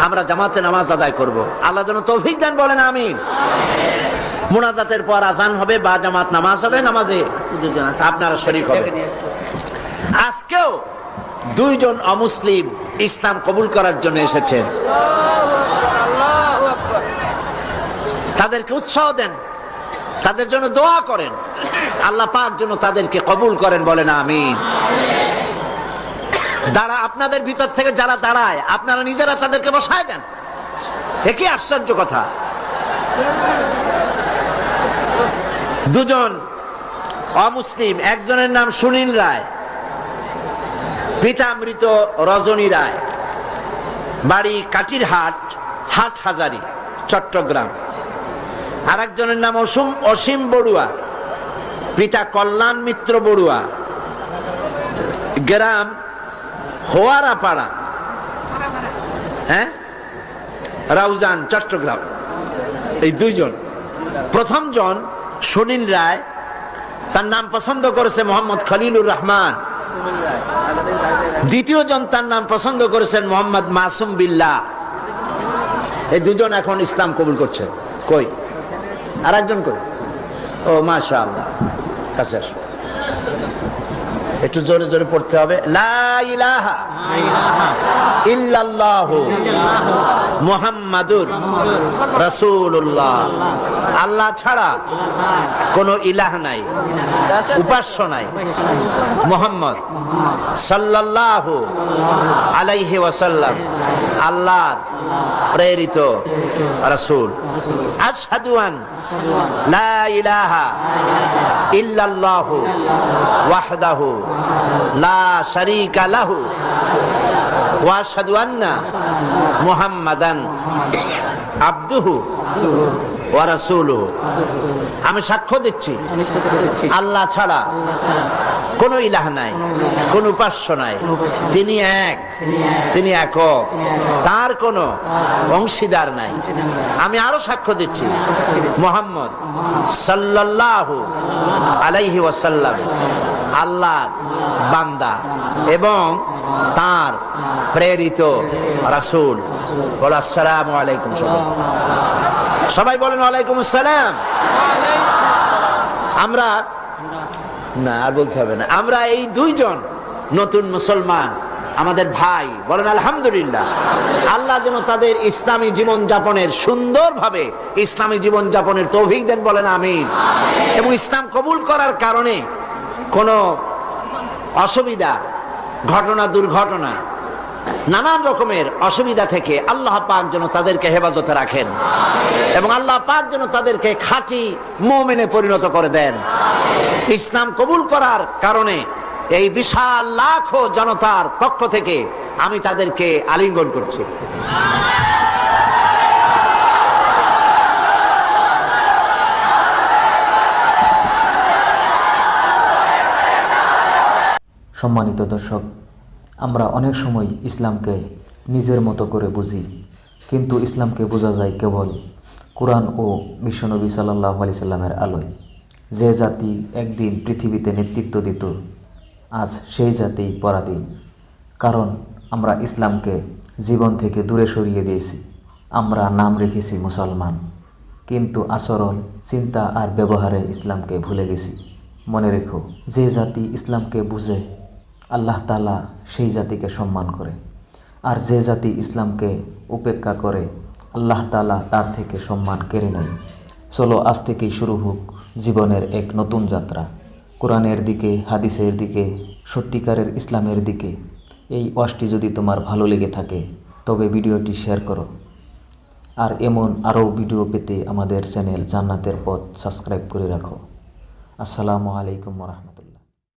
আমরা জামাতে নামাজ আদায় করব। আল্লাহ যেন তৌফিক দেন, বলেন আমিন। মুনাজাতের পর আজান হবে বা জামাত নামাজ হবে, নামাজে আপনারা শরীক হবেন। আজকেও 2 জন অমুসলিম ইসলাম কবুল করার জন্য এসেছেন। তাদেরকে উৎসাহ দেন, তাদের জন্য দোয়া করেন, আল্লাহ পাক যেন তাদেরকে কবুল করেন, বলেন আমিন। আপনাদের ভিতর থেকে যারা দাঁড়ায় আপনারা নিজেরা তাদেরকে বসায় দেন। একই আশ্চর্য কথা। 2 জন অমুসলিম, একজনের নাম সুনীল রায়, পিতা মৃত রজনী রায়, বাড়ি কাটিরহাট, হাটহাজারী, চট্টগ্রাম। আর একজনের নাম অসীম বড়ুয়া, পিতা কল্যাণ মিত্র বড়ুয়া, গ্রাম হোয়ারাপাড়া, রাউজান, চট্টগ্রাম। এই 2 জন। প্রথম জন সুনীল রায়, তার নাম পছন্দ করেছে মোহাম্মদ খলিলুর রহমান। দ্বিতীয় জন তার নাম পছন্দ করেছেন মোহাম্মদ মাসুম বিল্লাহ। এই 2 জন এখন ইসলাম কবুল করছে। কই আর একজন? কই? ও মাশাআল্লাহ, কাছে আসো। একটু জোরে জোরে পড়তে হবে। লা ইলাহা ইল্লাল্লাহু মুহাম্মাদুর রাসূলুল্লাহ। আল্লাহ ছাড়া কোনো ইলাহ নাই, উপাস্য নাই। মুহাম্মদ সাল্লাল্লাহু আলাইহি ওয়াসাল্লাম আল্লাহর প্রেরিত রাসূল। আশহাদু আন লা ইলাহা ইল্লাল্লাহু ওয়াহদাহু লা শারীকা লাহু ওয়া আশহাদু আন্না মুহাম্মাদান আবদুহু ওয়া রাসূলুহু। আমি সাক্ষ্য দিচ্ছি আল্লাহ ছাড়া কোনো ইলাহ নাই, কোনো উপাস্য নাই। তিনি এক, তিনি একক, তার কোনো অংশীদার নাই। আমি আরো সাক্ষ্য দিচ্ছি মুহাম্মদ সাল্লাল্লাহু আলাইহি ওয়াসাল্লাম আল্লাহর বান্দা এবং তার প্রেরিত রাসূল। বলো আসসালামু আলাইকুম। সবাই বলেন ওয়ালাইকুম আসসালাম। আমরা না, আর বলতে হবে না। আমরা এই 2 জন নতুন মুসলমান, আমাদের ভাই, বলেন আলহামদুলিল্লাহ। আল্লাহ যেন তাদের ইসলামী জীবন যাপনের, সুন্দরভাবে ইসলামী জীবন যাপনের তৌফিক দেন, বলেন আমিন। এবং ইসলাম কবুল করার কারণে কোনো অসুবিধা ঘটনা দুর্ঘটনা নানান রকমের অসুবিধা থেকে আল্লাহ পাক যেন তাদেরকে হেফাজতে রাখেন এবং আল্লাহ পাক যেন তাদেরকে খাঁটি মুমিনে পরিণত করে দেন। ইসলাম কবুল করার কারণে এই বিশাল লাখো জনতার পক্ষ থেকে আমি তাদেরকে আলিঙ্গন করছি।
সম্মানিত দর্শক, আমরা অনেক সময় ইসলামকে নিজের মতো করে বুঝি, কিন্তু ইসলামকে বোঝা যায় কেবল কোরআন ও বিশ্বনবী সাল্লাল্লাহু আলাইহি সাল্লামের আলোয়। যে জাতি একদিন পৃথিবীতে নেতৃত্ব দিত, আজ সেই জাতি পরাধীন, কারণ আমরা ইসলামকে জীবন থেকে দূরে সরিয়ে দিয়েছি। আমরা নাম রেখেছি মুসলমান, কিন্তু আচরণ, চিন্তা আর ব্যবহারে ইসলামকে ভুলে গেছি। মনে রেখো, যে জাতি ইসলামকে বুঝে আল্লাহ তাআলা সেই জাতিকে সম্মান করে, আর যে জাতি ইসলামকে উপেক্ষা করে আল্লাহ তাআলা তার থেকে সম্মান কেড়ে নেয়। চলো আজ থেকেই শুরু হোক জীবনের এক নতুন যাত্রা, কোরআনের দিকে, হাদিসের দিকে, সত্যিকারের ইসলামের দিকে। এই ওয়াজটি যদি তোমার ভালো লেগে থাকে তবে ভিডিওটি শেয়ার করো, আর এমন আরও ভিডিও পেতে আমাদের চ্যানেল জান্নাতের পথ সাবস্ক্রাইব করে রাখো। আসসালামু আলাইকুম ওয়া রাহমাতুল্লাহ।